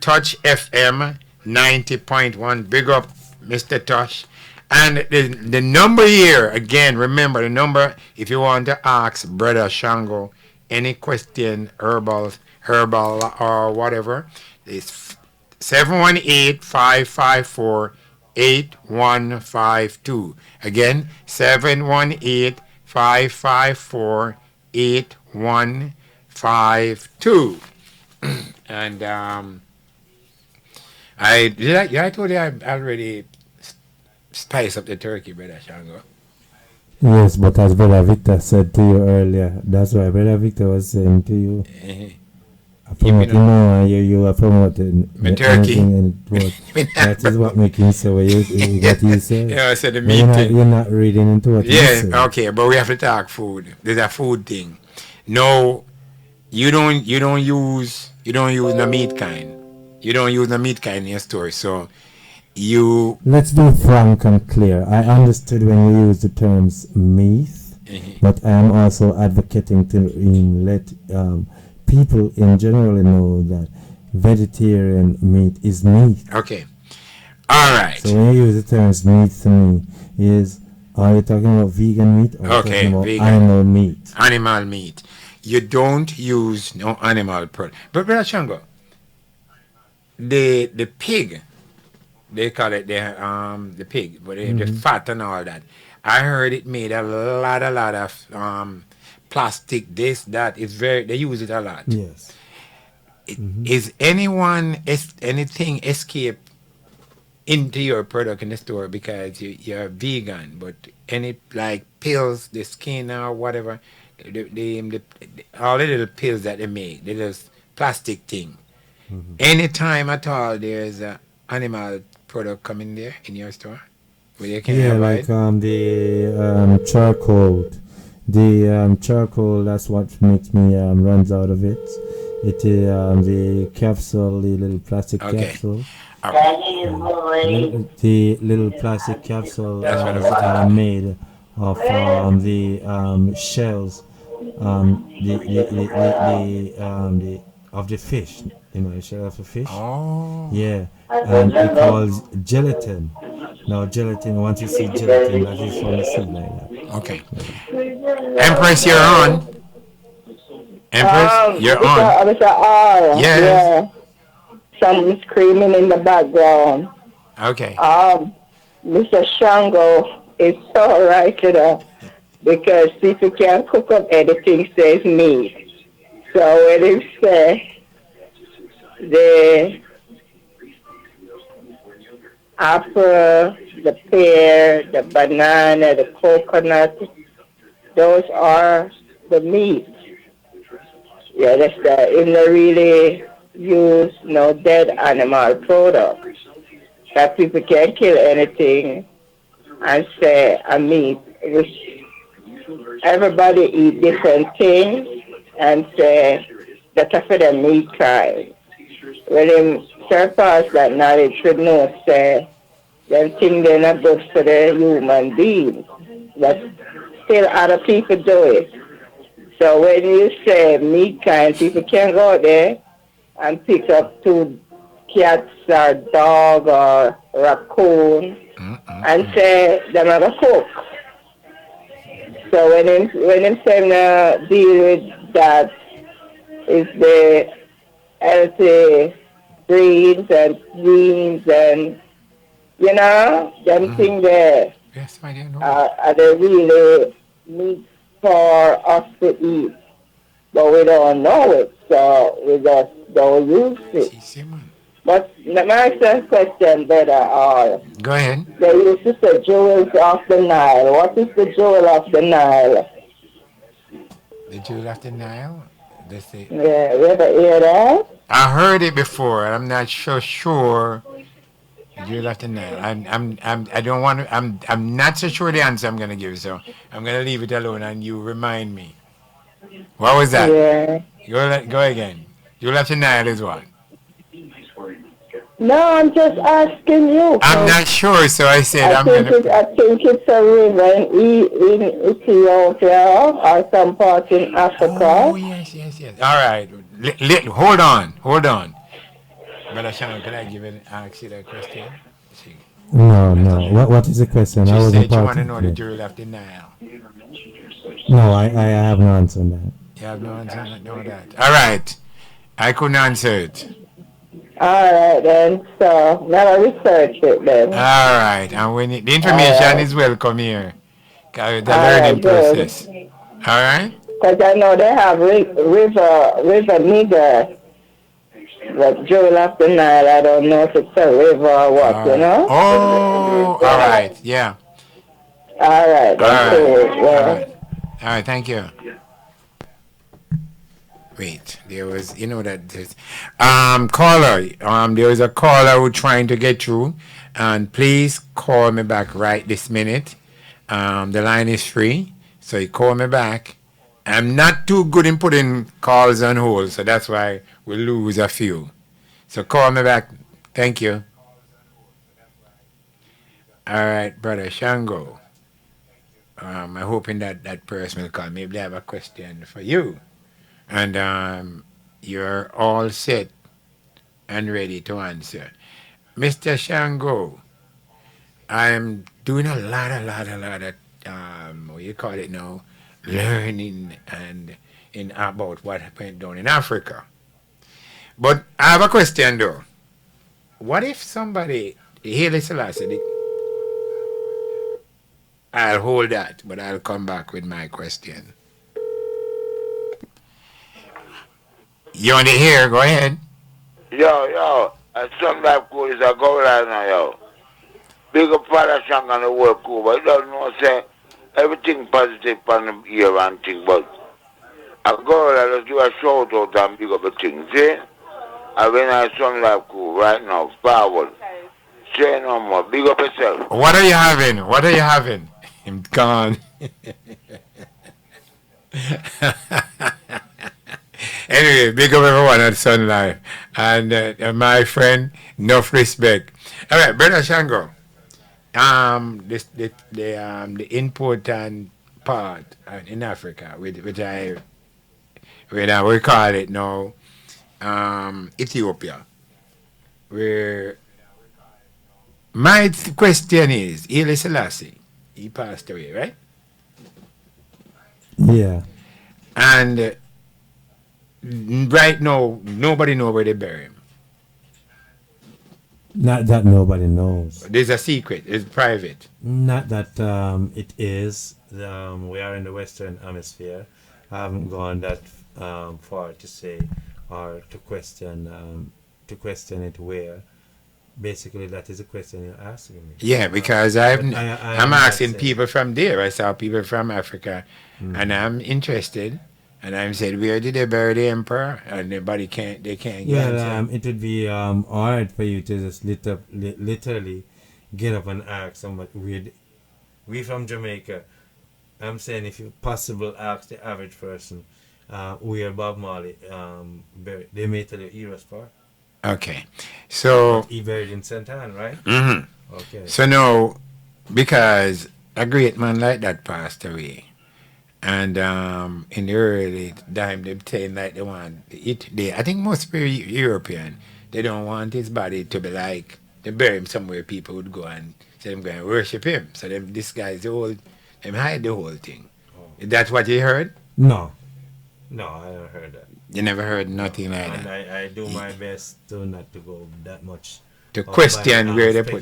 Touch FM 90.1. Big up, Mr. Tosh. And the number here, again, remember the number if you want to ask Brother Shango any question, herbal or whatever, is 718-554-8152. Again, 718-554-8152. And I told you I already spice up the turkey, Brother Shango. Yes, but as Brother Victor said to you earlier, that's why Brother Victor was saying to you, I promote, you know, you are promoting my turkey. That is what making you say what you said. Yeah, I said the meat thing. You're not reading into what you said. Yeah, okay, but we have to talk food. There's a food thing. No, you don't use the meat kind. You don't use the meat kind in your store, so you. Let's be frank and clear. I understood when you use the terms meat, but I am also advocating to let people in general know that vegetarian meat is meat. Okay. All right. So when you use the terms meat to me, are you talking about vegan meat or okay, talking about vegan. animal meat? Animal meat. You don't use no animal product. But Brother Shango, the pig, they call it the pig, but the fat and all that. I heard it made a lot of plastic, this, that. They use it a lot. Yes. Is anything escape into your product in the store because you're vegan, but any like pills, the skin or whatever, all the little pills that they make, they just plastic thing. Anytime at all there's a animal product coming there in your store where you can like the charcoal. The charcoal, that's what makes me runs out of it. It is the capsule, the little plastic capsule. The little plastic capsule are made of the shells, of the fish. You know, the shell of the fish. Oh. Yeah, and it calls gelatin. Now, gelatin. Once you see gelatin, that is from the seed like that. Okay. Empress, you're on. Empress, you're on. Yes. Yeah. Someone screaming in the background. Okay. Mr. Shango is so right, you know, because people can't cook up anything says meat. So when they say the apple, the pear, the banana, the coconut, those are the meat. Yeah, that's that. In the really use no dead animal products. That people can kill anything and say a meat, which everybody eat different things and say that's for the meat kind. When them surpass that knowledge should know say them things they're not good for the human beings. But still other people do it. So when you say meat kind, people can go there and pick up 2 cats or dog or raccoon and say they're not a cook. So when them say deal with that is the healthy greens and greens and you know, them things there Yes, my dear. No. are they really meat for us to eat. But we don't know it, so we just don't use it. But my first question, better, go ahead. They used to say jewels of the Nile. What is the jewel of the Nile? The jewel of the Nile? They say. Yeah, you ever hear that? I heard it before. I'm not sure. The jewel of the Nile. I don't want to. I'm not so sure the answer I'm gonna give. So I'm gonna leave it alone, and you remind me. What was that? Yeah. Go again. Jewel of the Nile is what? No, I'm just asking you. I'm not sure, so I said I think it's a river in Ethiopia or some part in Africa. Oh, yes. All right. Hold on. Brother Shannon, can I ask you that question? She, No, no. What is the question? I she wasn't said you part want to of know the it. drill of the Nile. No, I have no answer on that. You have no answer on that. All right. I couldn't answer it. All right then. So now I research it All then. right. And when the information All is right. welcome here. 'Cause it's a All learning right. process. Good. All right. Because I know they have river nigger, like Jewel of the Nile. I don't know if it's a river or what, you know? Oh, all right. Yeah. All right, All then right. cool. All Yeah. right. All right. Thank you. Wait, there was, that there's, caller, there was a caller who trying to get through, and please call me back right this minute. The line is free, so you call me back. I'm not too good in putting calls on hold, so that's why we lose a few. So call me back. Thank you. All right, brother Shango. I'm hoping that that person will call. Maybe they have a question for you. And you're all set and ready to answer. Mr. Shango, I'm doing a lot of, what you call it now, learning and in about what went down in Africa. But I have a question though. What if somebody, Haile Selassie, I'll hold that, but I'll come back with my question. You want to hear? Go ahead. Yo, some life cool is a go right now, yo. Big up Father Shank and the world cool, but you don't know, say, everything positive on the ear and thing, but I go right, let's do a shout out and big up the thing, see? I when I some life cool right now, forward. Say no more, big up yourself. What are you having? What are you having? I'm gone. Anyway, big up everyone at Sun Life. And my friend, enough respect. All right, Brother Shango. The important part in Africa, which I we call it now, Ethiopia. Where my question is, Haile Selassie, he passed away, right? Yeah. And right now, nobody know where they bury him. Not that nobody knows. There's a secret. It's private. Not that it is. We are in the Western Hemisphere. I haven't gone that far to say or to question it where. Basically, that is a question you're asking me. Yeah, because I'm asking saying. people from there. I saw people from Africa, and I'm interested. And I'm saying, where did they bury the emperor? And they can't get Well, it would be hard for you to just literally get up and ask somebody. We from Jamaica. I'm saying if you possible ask the average person where Bob Marley buried, they may tell you Eros Park. Okay, so He buried in St. Anne, right? Mm-hmm. Okay. So now, because a great man like that passed away, and in the early time they saying like they want it. I think most European, they don't want his body to be like they bury him somewhere people would go and say them going to worship him. So them this guy's them hide the whole thing. Oh. That's what you heard? No, I never heard that. You never heard nothing like And that. I do my best to not to go that much. To question where they put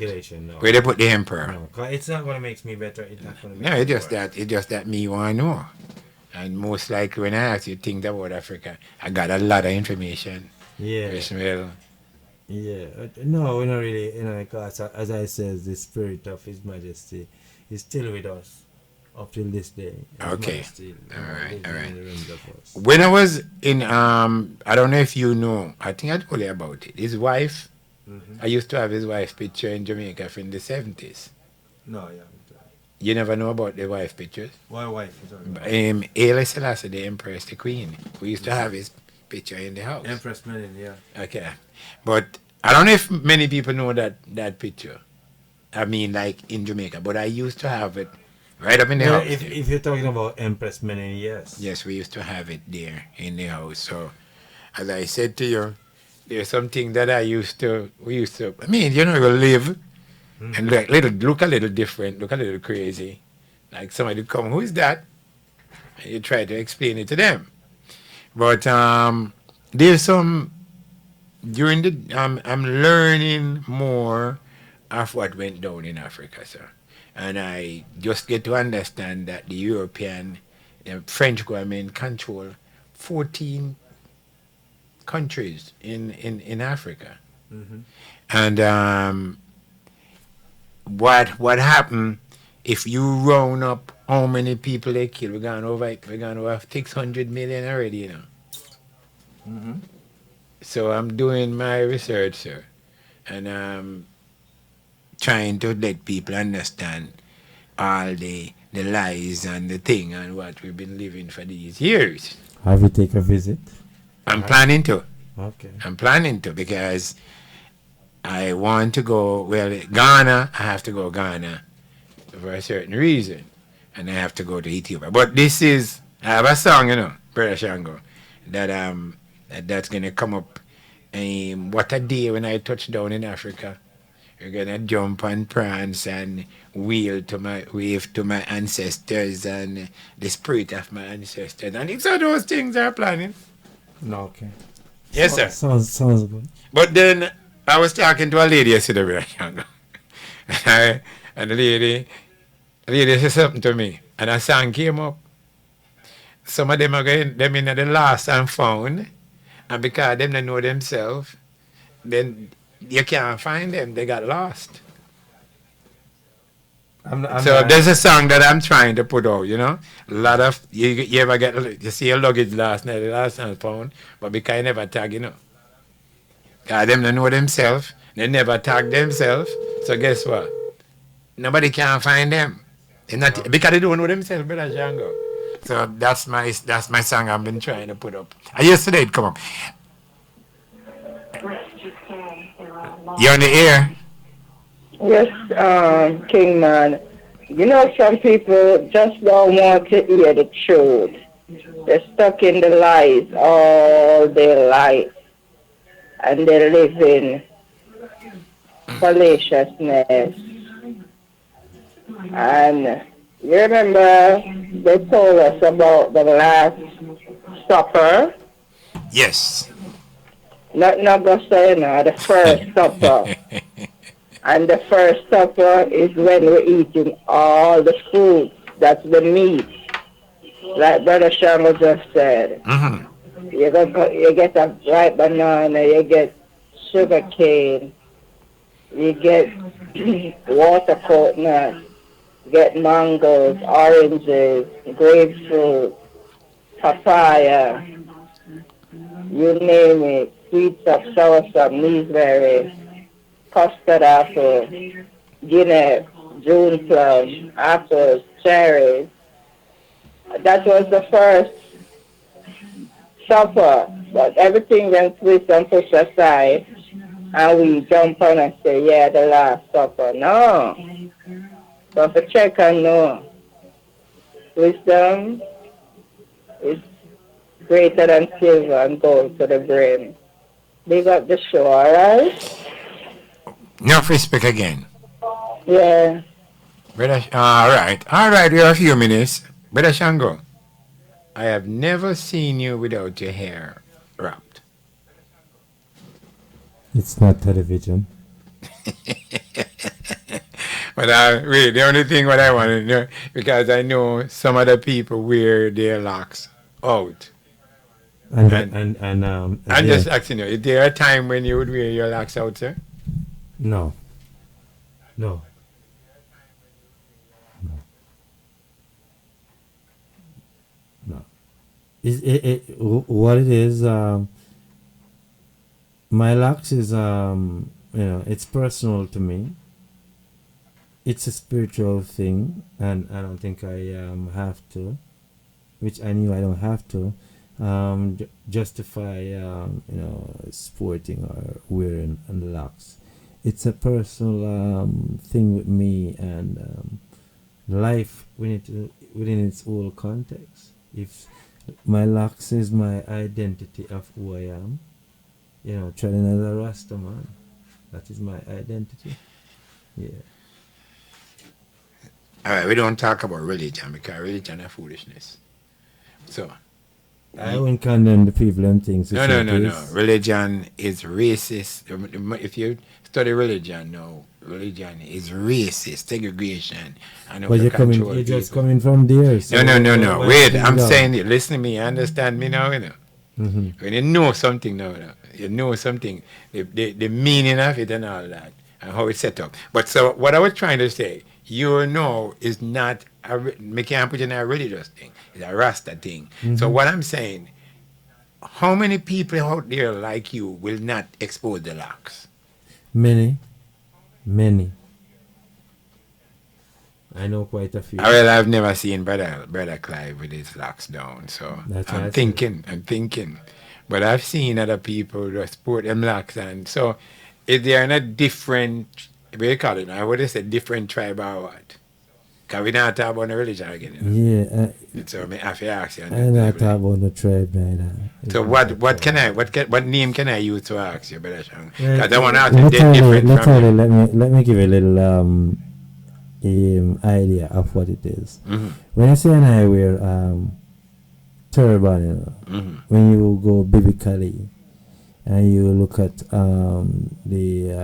the emperor. No, 'cause it's not gonna make me better. It's not gonna. No, it's just that me want to know. And most likely when I ask you things about Africa, I got a lot of information. Yeah. Well, Yeah. No, we're not really. Because as I said, the spirit of His Majesty is still with us up till this day. His Okay. Majesty, All right. in the realms of us. When I was in, I don't know if you know, I think I told you about it. His wife, I used to have his wife's picture in Jamaica from the 70s. No, yeah. You never know about the wife pictures? My wife is on. Haile Selassie, the Empress, the Queen. We used to have his picture in the house. Empress Melin, yeah. Okay. But I don't know if many people know that picture. I mean, like in Jamaica. But I used to have it right up in the house. If you're talking about Empress Melin, yes. Yes, we used to have it there in the house. So, as I said to you, there's something that we used to, I mean, you live and look a little different, look a little crazy. Like somebody come, who is that? And you try to explain it to them. But there's some, during the, I'm learning more of what went down in Africa, sir. And I just get to understand that the French government control 14 countries in Africa. And what happened if you round up how many people they kill? We're going over 600 million already, you know. So I'm doing my research, sir, and trying to let people understand all the lies and the thing and what we've been living for these years. Have you take a visit? I'm planning to. Okay. I'm planning to because I want to go, well, Ghana, I have to go Ghana for a certain reason. And I have to go to Ethiopia. But I have a song, Brother Shango, that's going to come up. What a day when I touch down in Africa. You're going to jump and prance and wave to my ancestors and the spirit of my ancestors. And it's all those things I'm planning. No, okay. Yes, sir. Sounds good. But then I was talking to a lady yesterday, Brother Shango. And the lady said something to me. And a song came up. Some of them are going, them in the lost and found. And because them don't know themselves, then you can't find them. They got lost. There's a song that I'm trying to put out, A lot of, you ever you see your luggage last night, the last time found, but because you never tag, Because them don't know themselves, they never tag themselves, so guess what? Nobody can find them. Because they don't know themselves, Brother Django. So that's my song I've been trying to put up. Yesterday it come up. You're on the air. Yes, King Man. Some people just don't want to hear the truth. They're stuck in the lies all their life. And they live in fallaciousness. And you remember they told us about the Last Supper? Yes. Not going to say the First Supper. And the First Supper is when we're eating all the foods, that's the meat. Like Brother Shango just said. You get a ripe banana, you get sugar cane, you get water coconut, you get mangoes, oranges, grapefruit, papaya, you name it, sweet stuff, sour stuff, gooseberry, custard apple, Guinea, June plum, apples, cherries. That was the first supper, but everything then twist and push aside, and we jump on and say, yeah, the Last Supper. No. So to check and know, wisdom is greater than silver and gold to the brim. Big up the show, all right? No free speak again. Yeah. Brother, all right, we have a few minutes. Brother Shango, I have never seen you without your hair wrapped. It's not television. But the only thing what I want to know, because I know some other people wear their locks out. I'm just asking you, is there a time when you would wear your locks out, sir? No. What it is, my locks is, it's personal to me. It's a spiritual thing, and I don't think I have to, which I knew I don't have to, justify, sporting or wearing locks. It's a personal thing with me, and life within its whole context. If my locks is my identity of who I am, treading as a Rasta man. That is my identity. Yeah. All right, we don't talk about religion because religion is foolishness. So I won't condemn the people and things. no. Religion is racist. If you study religion, no, religion is racist, segregation, and But you're just coming from there. So no. Wait, I'm saying it. Listen to me. You understand me now, Mm-hmm. When you know something now, you know something, the meaning of it and all that, and how it's set up. But so what I was trying to say, is not me can't put in a religious thing. It's a Rasta thing. Mm-hmm. So what I'm saying, how many people out there like you will not expose the locks? Many. I know quite a few. Well, I've never seen brother Clive with his locks down, so That's I'm right. thinking. But I've seen other people that sport them locks, and so is there in a different, what do you call it now? What is a different tribe or what? Because we not talk about the religion again, Yeah. So I have to ask you. I'm not talking about the tribe neither. So what name can I use to ask you, brother Shang? Yeah, Because I want to ask you different from you. let me give you a little idea of what it is. Mm-hmm. When I say and I wear turban, Mm-hmm. when you go biblically and you look at the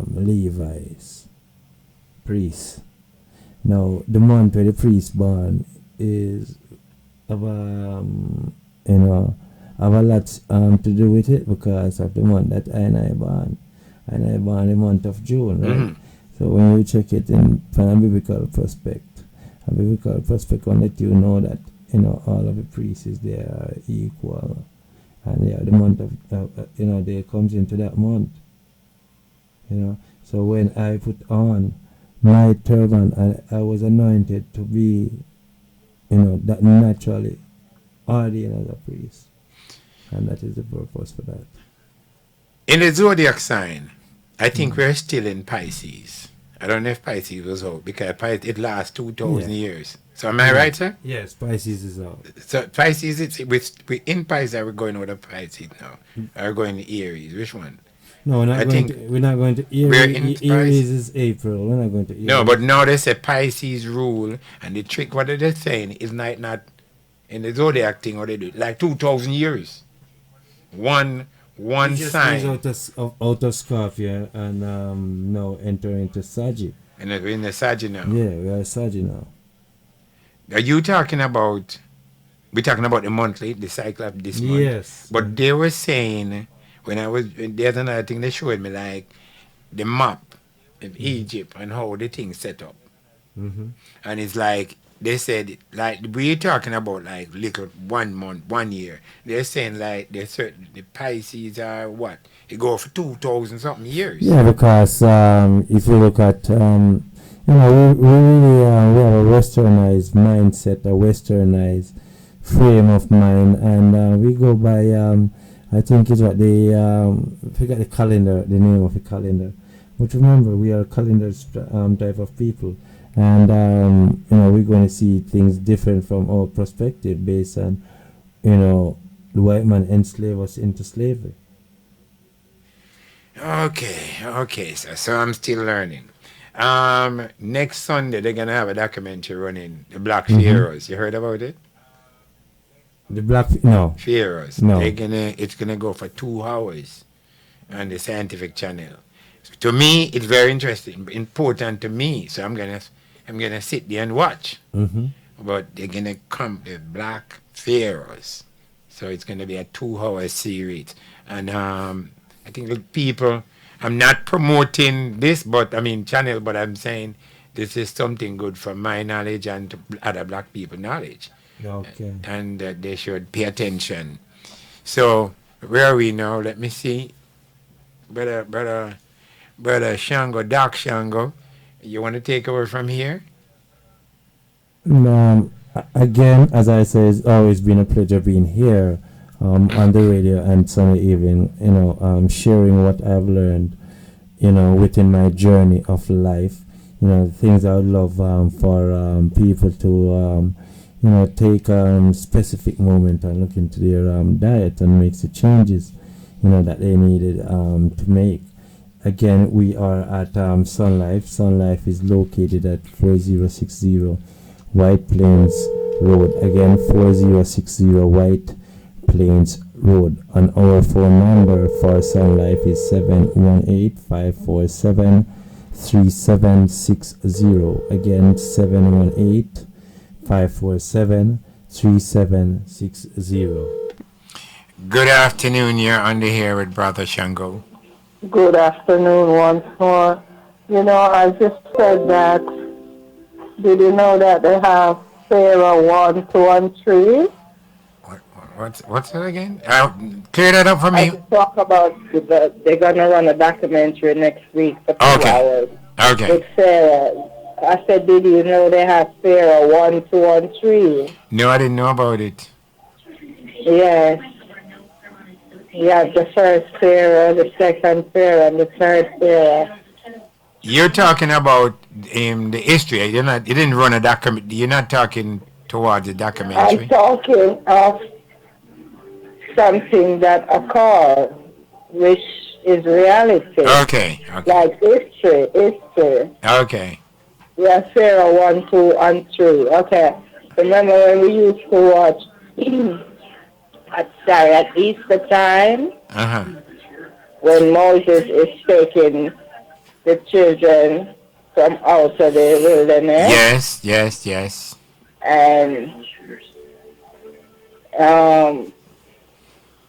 Levi's priests. Now the month where the priest born is have a lot to do with it because of the month that I born. And I born the month of June, right? Mm-hmm. So when you check it from a biblical perspective, will let you know that all of the priests they are equal, and the month of they comes into that month. So when I put on my turban, I was anointed to be, that naturally ordained as a priest, and that is the purpose for that. In the zodiac sign, I think we're still in Pisces. I don't know if Pisces was out because it lasts 2,000 years. So am I right, sir? Yes, Pisces is out. So Pisces, we in Pisces, are we going out of Pisces now? Are we going to Aries? Which one? No, we're not going to Aries. We're in Aries is April. We're not going to Aries. No, but now they say Pisces rule, and the trick, what are they saying, is not in the zodiac thing, what they do, like 2,000 years. One sign. Out of Scorpio and now enter into Sagittarius. And we're in the Sagittarius now. Yeah, we are Sagittarius now. Are you talking about, we're talking about the monthly, the cycle of this month? Yes. But they were saying, there's another thing they showed me, like the map of Egypt and how the thing set up. Mm-hmm. And it's like, they said, like, we're talking about like little 1 month, 1 year. They're saying like, the Pisces are what? It go for 2,000 something years. Yeah, because if you look at, we really have a westernized mindset, a westernized frame of mind, and we go by, I think it's what forget the calendar, the name of the calendar. But remember, we are calendar type of people. And we're going to see things different from our perspective based on the white man enslaved us into slavery. Okay, so I'm still learning. Next Sunday they're gonna have a documentary running, the Black Pharaohs. You heard about it? The Black Pharaohs. No. It's gonna go for 2 hours on the Scientific Channel. To me, it's very interesting, important to me. So I'm gonna sit there and watch. Mm-hmm. But they're gonna come the Black Pharaohs, so it's gonna be a 2-hour series. And I think the people, I'm not promoting this, channel, but I'm saying this is something good for my knowledge and to other black people knowledge. Okay. And they should pay attention. So where are we now? Let me see, brother Shango, Doc Shango. You want to take over from here? Again, as I say, it's always been a pleasure being here on the radio and Sunday evening, sharing what I've learned, within my journey of life, things I would love for people to, take specific moment and look into their diet and make the changes, that they needed to make. Again, we are at Sun Life. Sun Life is located at 4060 White Plains Road. Again, 4060 White Plains Road. And our phone number for Sun Life is 718-547-3760. Again, 718-547-3760. Good afternoon. You're on the here with Brother Shango. Good afternoon once more. I just said that. Did you know that they have Sarah 1, 2, and 3? What's that again? Clear that up for me. I talk about they're gonna run a documentary next week for 2 hours. Okay. With Sarah. I said, did you know they have Sarah 1, 2, and 3? No, I didn't know about it. Yes. You have the first Sarah, the second Sarah, and the third Sarah. You're talking about the history. You didn't run a document. You're not talking towards the documentary. I'm talking of something that occurred, which is reality. Okay. Like history. Okay. Yeah, Sarah 1, 2, and 3. Okay. Remember when we used to watch at Easter time? Uh-huh. When Moses is taking the children from out of the wilderness. Yes. And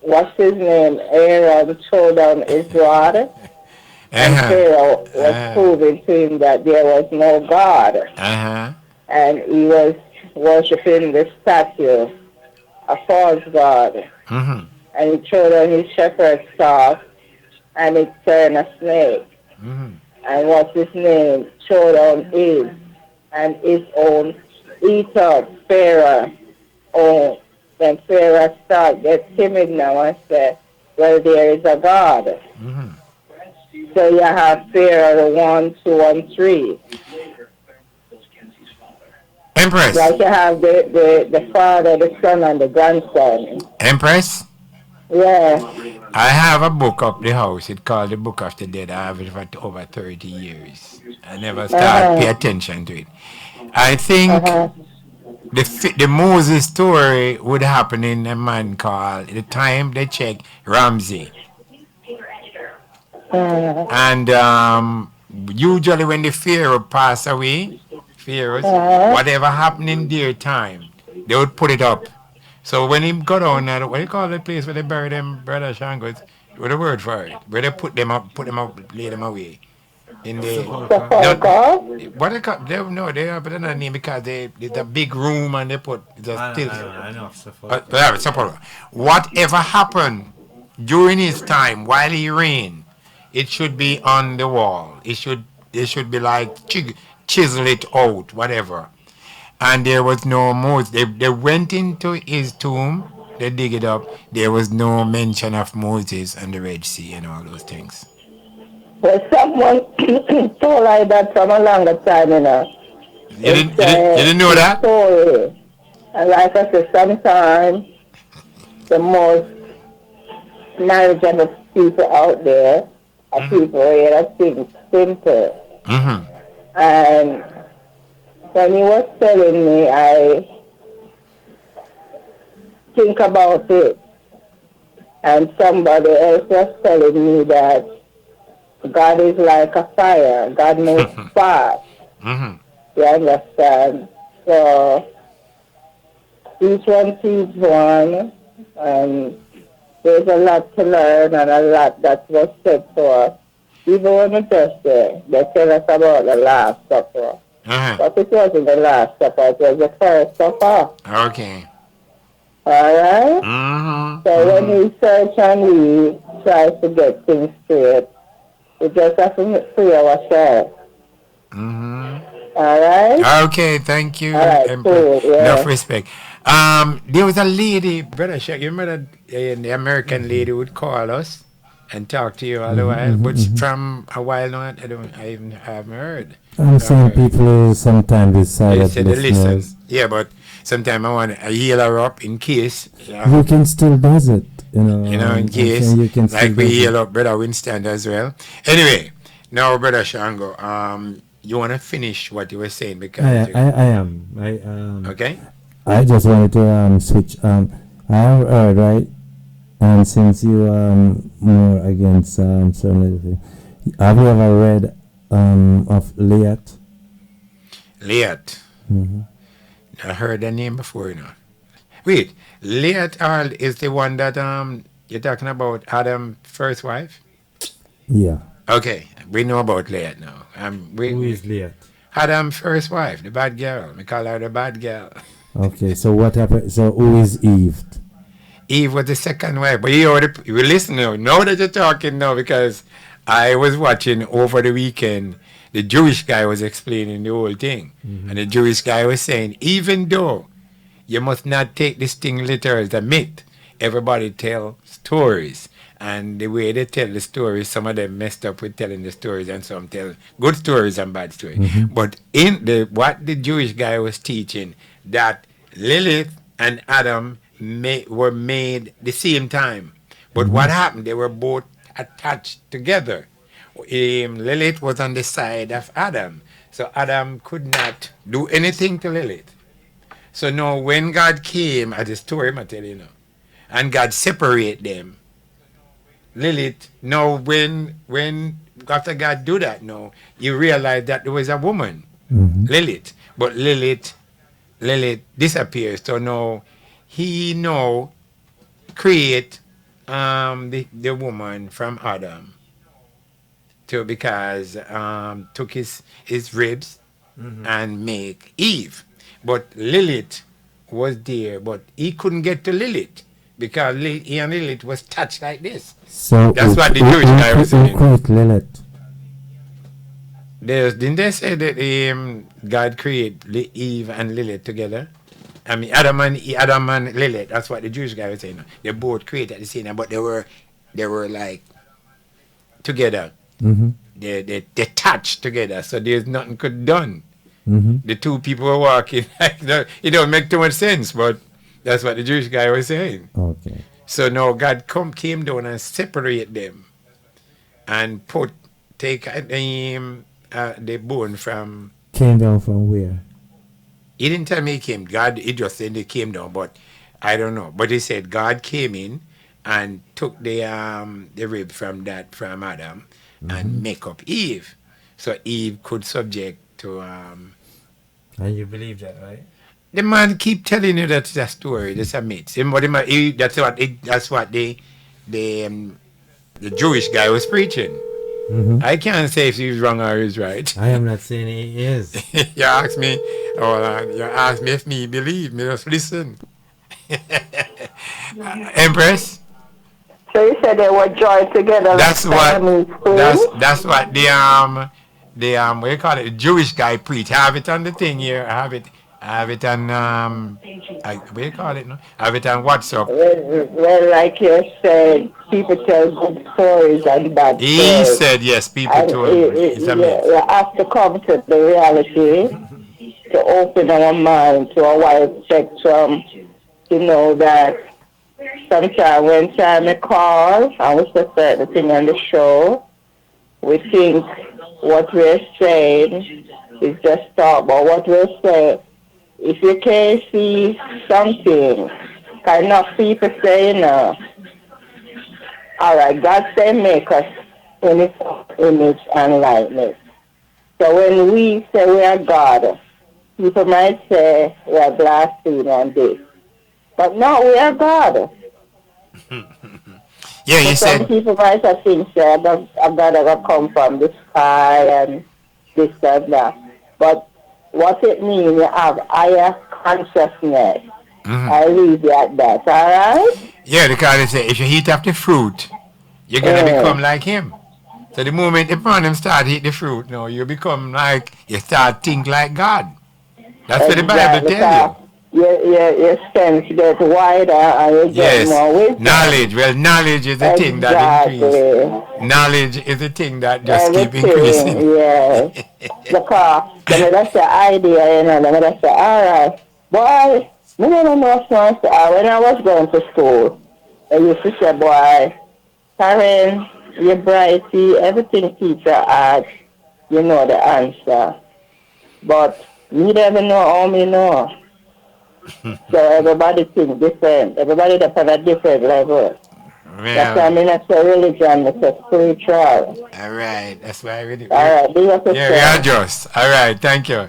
what's his name? Aaron threw down his rod. And Pharaoh was proving to him that there was no God. And he was worshiping the statue, a false God. And he threw down his shepherd's staff, and it turned a snake. And what's his name? Threw down his, and his own eat up Pharaoh. Oh, then Pharaoh started get timid now and said, well, there is a God. So you have Pharaoh 1, 2, and 3. Empress. Like you have the father, the son, and the grandson. Empress? Yeah. I have a book up the house. It's called The Book of the Dead. I have it for over 30 years. I never started pay attention to it. I think the Moses story would happen in a man called, the time they check, Ramsey. And usually when the Pharaoh pass away, whatever happened in their time, they would put it up. So when he got on, what do you call the place where they bury them, Brother Shango? What the word for it? Where they put them up, lay them away. In the what they call? They have another name because it's a big room and they put I know. Whatever happened during his time while he reigned, it should be on the wall. They should be like chisel it out, whatever. And there was no Moses. They went into his tomb, they dig it up. There was no mention of Moses and the Red Sea and all those things. Well, someone told I that from a longer time, You didn't know that? Story. And like I said, sometimes the most knowledgeable people out there are people who think simple. And when he was telling me, I think about it. And somebody else was telling me that God is like a fire. God moves fast. You understand? So each one teaches one, and there's a lot to learn and a lot that was said to us. Even when we just they tell us about the Last Supper. But it wasn't the Last Supper, it was the First Supper. Okay. Alright? So when we search and we try to get things straight, we just have to free ourselves. Alright? Okay, thank you. Alright, cool, yeah. Enough respect. There was a lady, Brother Shaq, you remember that the American lady would call us and talk to you all the while, but from a while now, I haven't heard. I'm saying people sometimes decide that listen. Yeah, but sometimes I want to heal her up in case. You can still does it. in I'm case, saying you can like still we do heal up Brother Winston as well. Anyway, now Brother Shango, you want to finish what you were saying because I am. okay? I just wanted to switch. I have heard, right. And since you more against certain little thing, have you ever read of Liat? Liat. I heard the name before, Wait, Liat Arl is the one that you're talking about Adam's first wife? Yeah. Okay, we know about Liat now. Who is Liat? Adam's first wife, the bad girl. We call her the bad girl. Okay, so what happened? So who is Eve? Eve was the second wife. But you listen now that you're talking now, because I was watching over the weekend, the Jewish guy was explaining the whole thing. And the Jewish guy was saying, even though you must not take this thing literal as a myth, everybody tell stories. And the way they tell the stories, some of them messed up with telling the stories, and some tell good stories and bad stories. But in what the Jewish guy was teaching, that Lilith and Adam were made the same time. But what happened? They were both attached together. Lilith was on the side of Adam. So Adam could not do anything to Lilith. So now when God came, as the story I tell you now, and God separate them, Lilith, now when after God do that now, you realize that there was a woman, Lilith. But Lilith disappears. So now he now create the woman from Adam because took his ribs and make Eve. But Lilith was there, but he couldn't get to Lilith because he and Lilith was touched like this. So that's what the Jewish guy was saying. Lilith? Didn't they say that God created Eve and Lilith together? I mean, Adam and Lilith. That's what the Jewish guy was saying. They both created the same, but they were like together. They touched together, so there's nothing could done. The two people were walking. It don't make too much sense, but that's what the Jewish guy was saying. Okay. So now God came down and separate them, and take the bone from. Came down from where? He didn't tell me he came. He just said they came down, but I don't know. But he said God came in and took the rib from Adam and make up Eve, so Eve could subject to. And you believe that, right? The man keep telling you that's a story. That's a myth. That's what the Jewish guy was preaching. I can't say if he's wrong or he's right. I am not saying he is. You ask me, you ask me if me believe me. Just listen. Empress. So you said they were joined together. That's what the what you call it, the Jewish guy preach. I have it on the thing here. I have it on what do you call it? No? I have it on WhatsApp. Well, like you said, people tell good stories and bad stories. He said yes, people told it's a myth. We have to come to the reality, to open our mind to a wide spectrum, to know that sometimes when time calls and we say the thing on the show, we think what we're saying is just talk, but what we're saying, if you can't see something, enough people say, all right, God say make us in His image and likeness. So when we say we are God, people might say we are blaspheming and this. But no, we are God. Yeah, you said. Some people might think a God that come from the sky and this and that. But what it means, you have higher consciousness. I leave it at that, all right? Yeah, because they say if you eat of the fruit, you're going to become like Him. So the moment the man start eat the fruit, you become like, you start think like God. That's what the Bible tells you. Your sense gets wider and you get more wisdom. Knowledge. Well, knowledge is the thing that increases. Knowledge is the thing that just keep increasing. Yeah. Because that's the idea, that's the, all right. Boy, I never know when I was going to school, I used to say, boy, Karen, you're brighty, everything teacher asked, you know the answer. But me never know how me know. So everybody think different. Everybody that's on a different level. That's why Well, I'm not say religion, it's a spiritual. all right. That's why All right, do what you yeah, we say. adjust. All right. Thank you.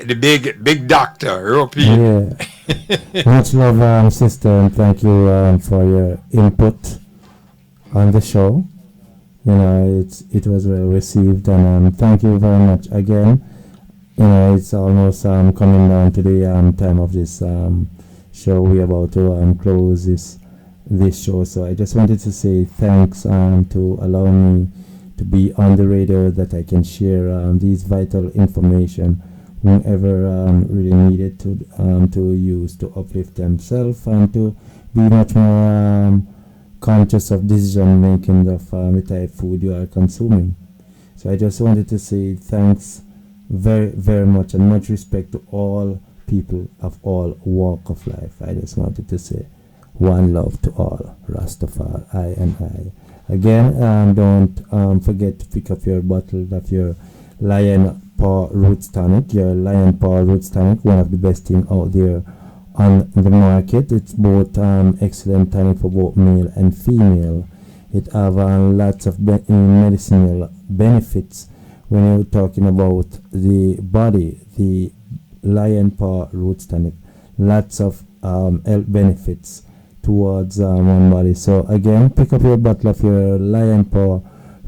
The big doctor, European. Yeah. Much love, sister, and thank you for your input on the show. You know, it was well received, and thank you very much again. You know, it's almost coming down to the time of this show. We're about to close this show, so I just wanted to say thanks to allow me to be on the radio, that I can share these vital information whoever really needed to use to uplift themselves and to be much more conscious of decision making of the type of food you are consuming. So I just wanted to say thanks very, very much, and much respect to all people of all walk of life. I just wanted to say one love to all, Rastafari, I and I. Again, don't forget to pick up your bottle of your Lion Paw Roots Tonic, your Lion Paw Roots Tonic, one of the best thing out there on the market. It's both excellent tonic for both male and female. It have lots of medicinal benefits when you're talking about the body. The Lion Paw Roots Tonic, lots of health benefits towards one body. So again, pick up your bottle of your Lion Paw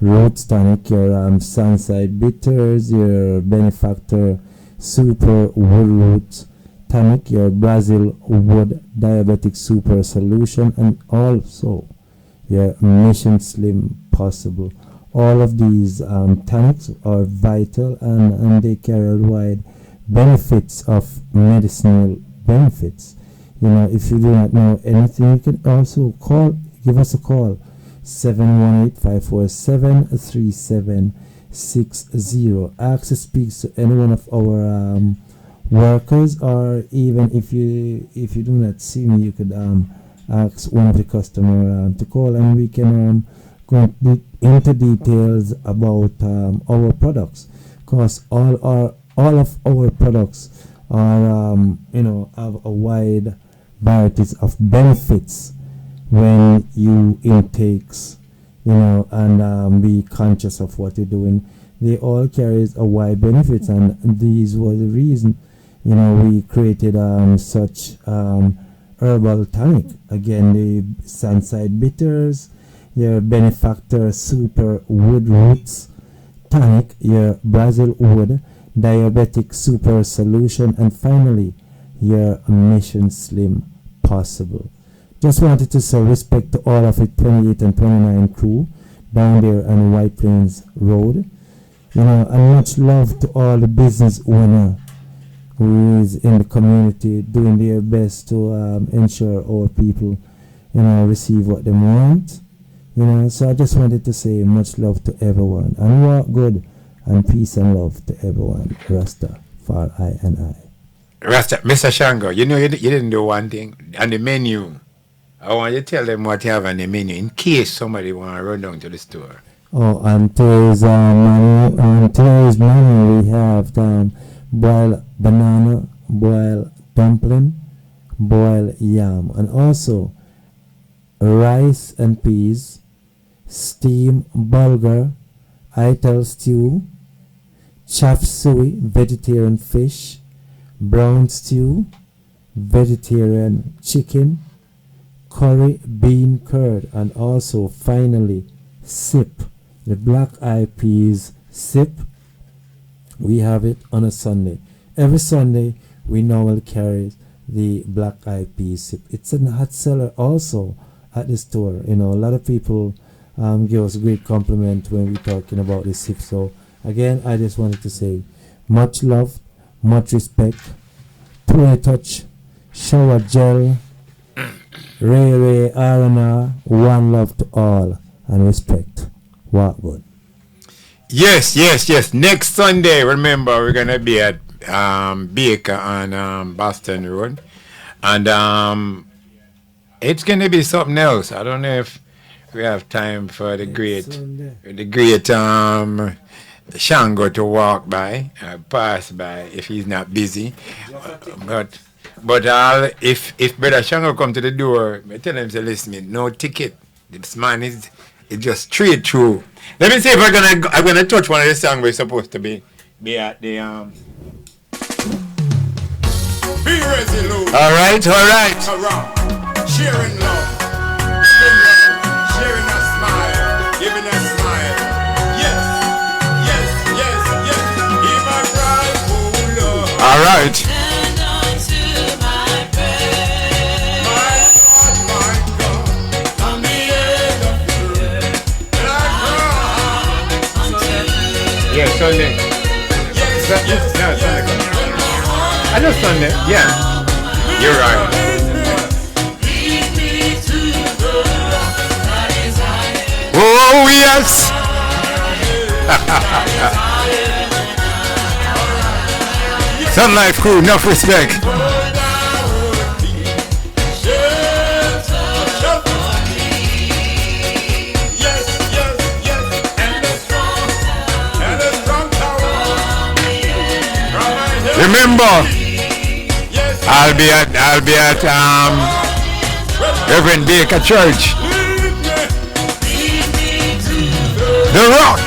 Roots Tonic, your Sunside Bitters, your Benefactor Super Wood Roots Tonic, your Brazil Wood Diabetic Super Solution, and also your Mission Slim Possible. All of these tonics are vital, and they carry wide benefits of medicinal benefits. You know, if you do not know anything, you can also give us a call, 718-547-3760. Ask to speak to any one of our workers, or even if you do not see me, you could ask one of the customer to call, and we can go into details about our products, because all of our products are have a wide varieties of benefits when you intakes, and be conscious of what you're doing. They all carries a wide benefits, and these were the reason we created such herbal tonic. Again, the Sunside Bitters, your Benefactor Super Wood Roots Tonic, your Brazil Wood Diabetic Super Solution, and finally your Mission Slim Possible. Just wanted to say respect to all of it 28 and 29 crew down there on White Plains Road. And much love to all the business owner who is in the community doing their best to ensure our people, receive what they want. So I just wanted to say much love to everyone, and walk good, and peace and love to everyone. Rasta, for I and I. Rasta, Mr. Shango, you didn't do one thing on the menu. I want you to tell them what you have on the menu in case somebody want to run down to the store. Oh, on today's menu we have boiled banana, boiled dumpling, boiled yam, and also rice and peas, steamed bulgur, ital stew, chop suey, vegetarian fish, brown stew, vegetarian chicken, curry bean curd, and also finally sip, the black eyed peas sip. We have it on a Sunday. Every Sunday we normally carry the black eyed peas sip. It's a hot seller also at the store. A lot of people give us a great compliment when we're talking about the sip. So again, I just wanted to say much love, much respect, Tony Touch, Shower Gel, Ray R&R, one love to all, and respect. What good? Yes. Next Sunday, remember, we're going to be at Baker on Boston Road. And It's gonna be something else. I don't know if we have time for the great Shango to walk by, pass by if he's not busy. But if Brother Shango come to the door, I tell him to listen, no ticket. This man is just straight through. Let me see if I'm gonna touch one of the songs we're supposed to be at the Be resolute. All right. Around. Sharing love. Sharing a smile. Giving a smile. Yes. Give a cry for love. All right. Yeah, Sunday. Yes, Sunday. I know Sunday. Yeah, you're right. Oh yes. Sun Life crew, enough respect. Remember, I'll be at Reverend Baker Church. The Rock.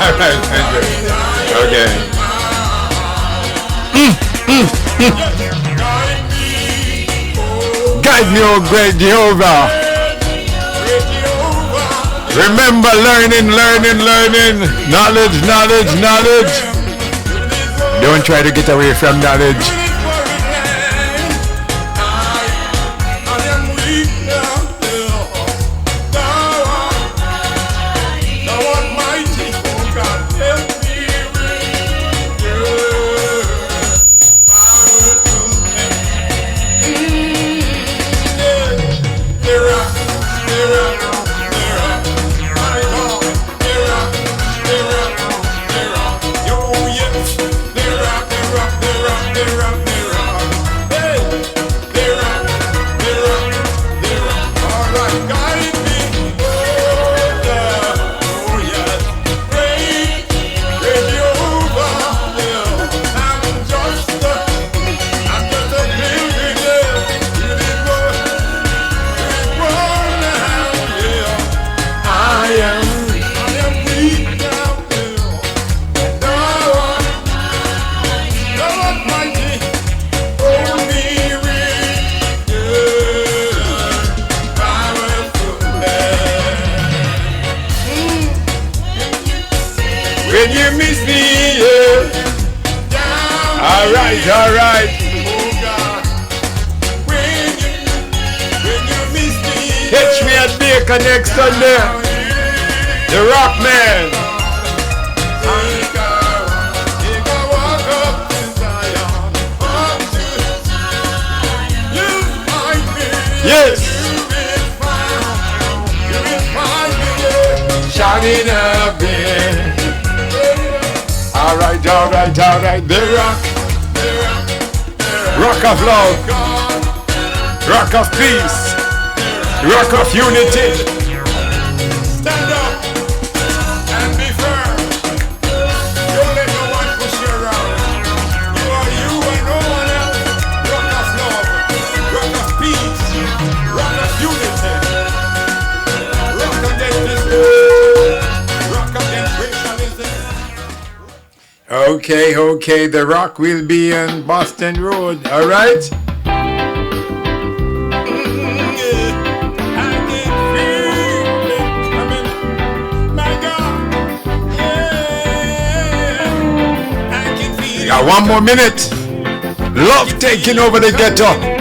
All right, thank you. Okay. Guide me, oh great Jehovah. Remember learning. Knowledge. Don't try to get away from knowledge. All right. Catch me at Baker next Sunday. The Rock Man. Yes. Shining up in. All right. The Rock. Rock of love, rock of peace, rock of unity. Stand up and be firm. Don't let no one push you around. You are you and no one else. Rock of love, rock of peace, rock of unity. Rock against this, rock against racialism. Okay, the Rock will be on Boston Road, all right? We got one more minute. Love taking over the ghetto.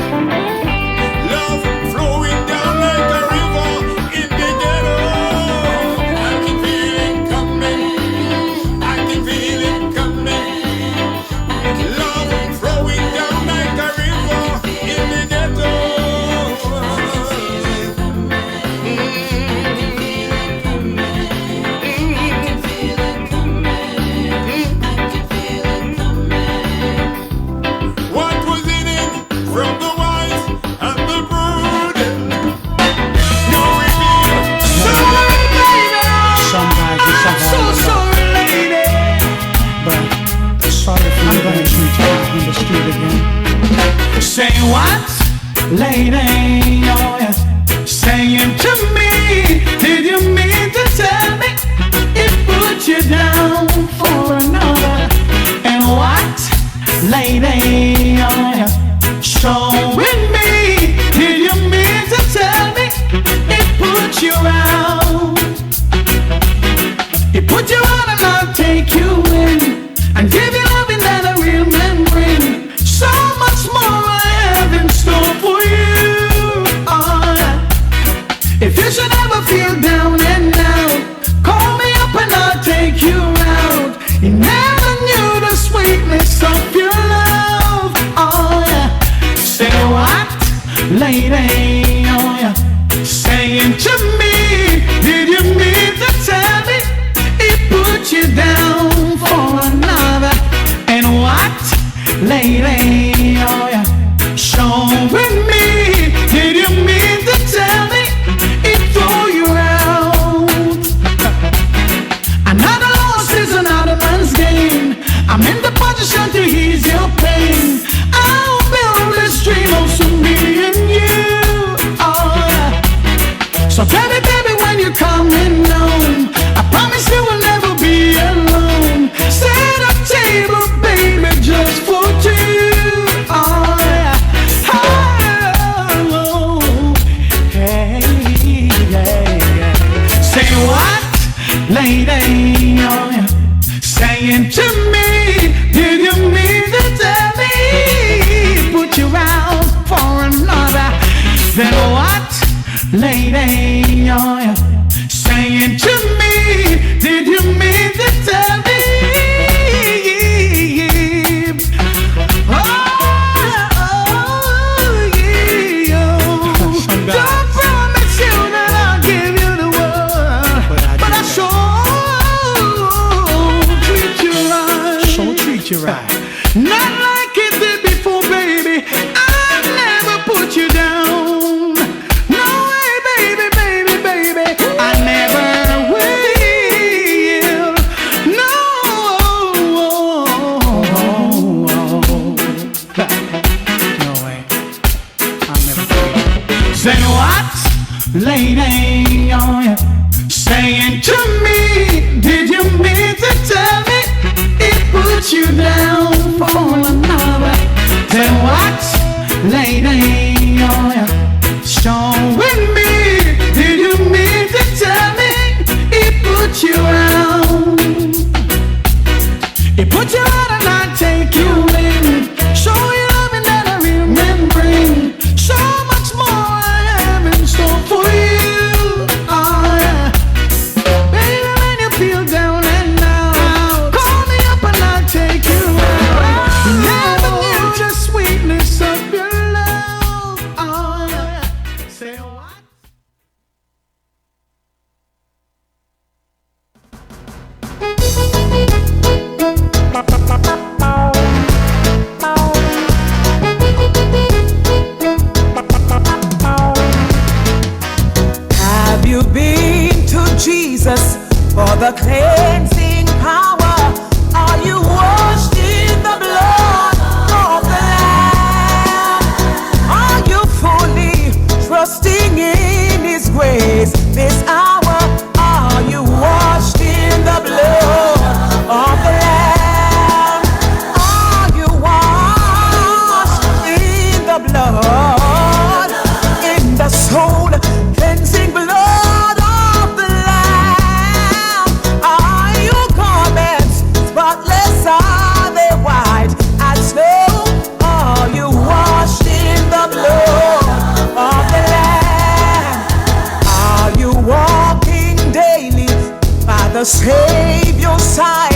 lady, oh yeah, saying to me, did you mean to tell me it put you down for another? And what, lady, oh yeah, showing me, did you mean to tell me it put you out? It put you out and I'll take you in and give you loving that I remembering. So much more I have in store for you. Oh, yeah. If you should ever feel down and out, call me up and I'll take you out. You never knew the sweetness of your love. Oh yeah. Say what, lady? Oh yeah. Saying to me, did you mean to tell me it put you down for another? And what, lady? Oh yeah. Showing me, did you mean to tell me it threw you out? Another loss is another man's gain. I'm in the position to ease your pain. I'll build this dream of soon me and you. Oh yeah. So baby, baby, when you're coming home, I promise you will never be alone. Set a table, baby, just for two. Oh yeah. Oh, hey, yeah. Say what, lady? Oh yeah. Saying to me, did you mean to tell me put you out for another? Then what, lady? Oh yeah. Saying to me, did you mean to tell me? Don't promise you that I'll give you the world, but I sure treat you right. Not like it did before, baby. I'll never put you down. No way, baby, baby, baby. I never will. No. No way. I'll never will. Say what, lady? Oh yeah. Saying to me, did you mean to tell me it put you down for another? Then what, lady? Oh yeah. Showing me, did you mean to tell me it put you out? It put you out and I take you in. Show you loving that I remembering. So much more I have in store for you. Oh yeah. Baby, when you feel down and out, call me up and I'll take you out. You never knew the sweetness of your love. Oh yeah. Say what? Have you been to Jesus for the cleansing power? Are you washed in the blood of the Lamb? Are you fully trusting in His grace this hour? Are you washed in the blood of the Lamb? Are you washed in the blood, in the soul cleansing blood of the Lamb? Are your garments spotless? Are they white as snow? Are you washed in the blood of the Lamb? Are you walking daily by the Savior's side?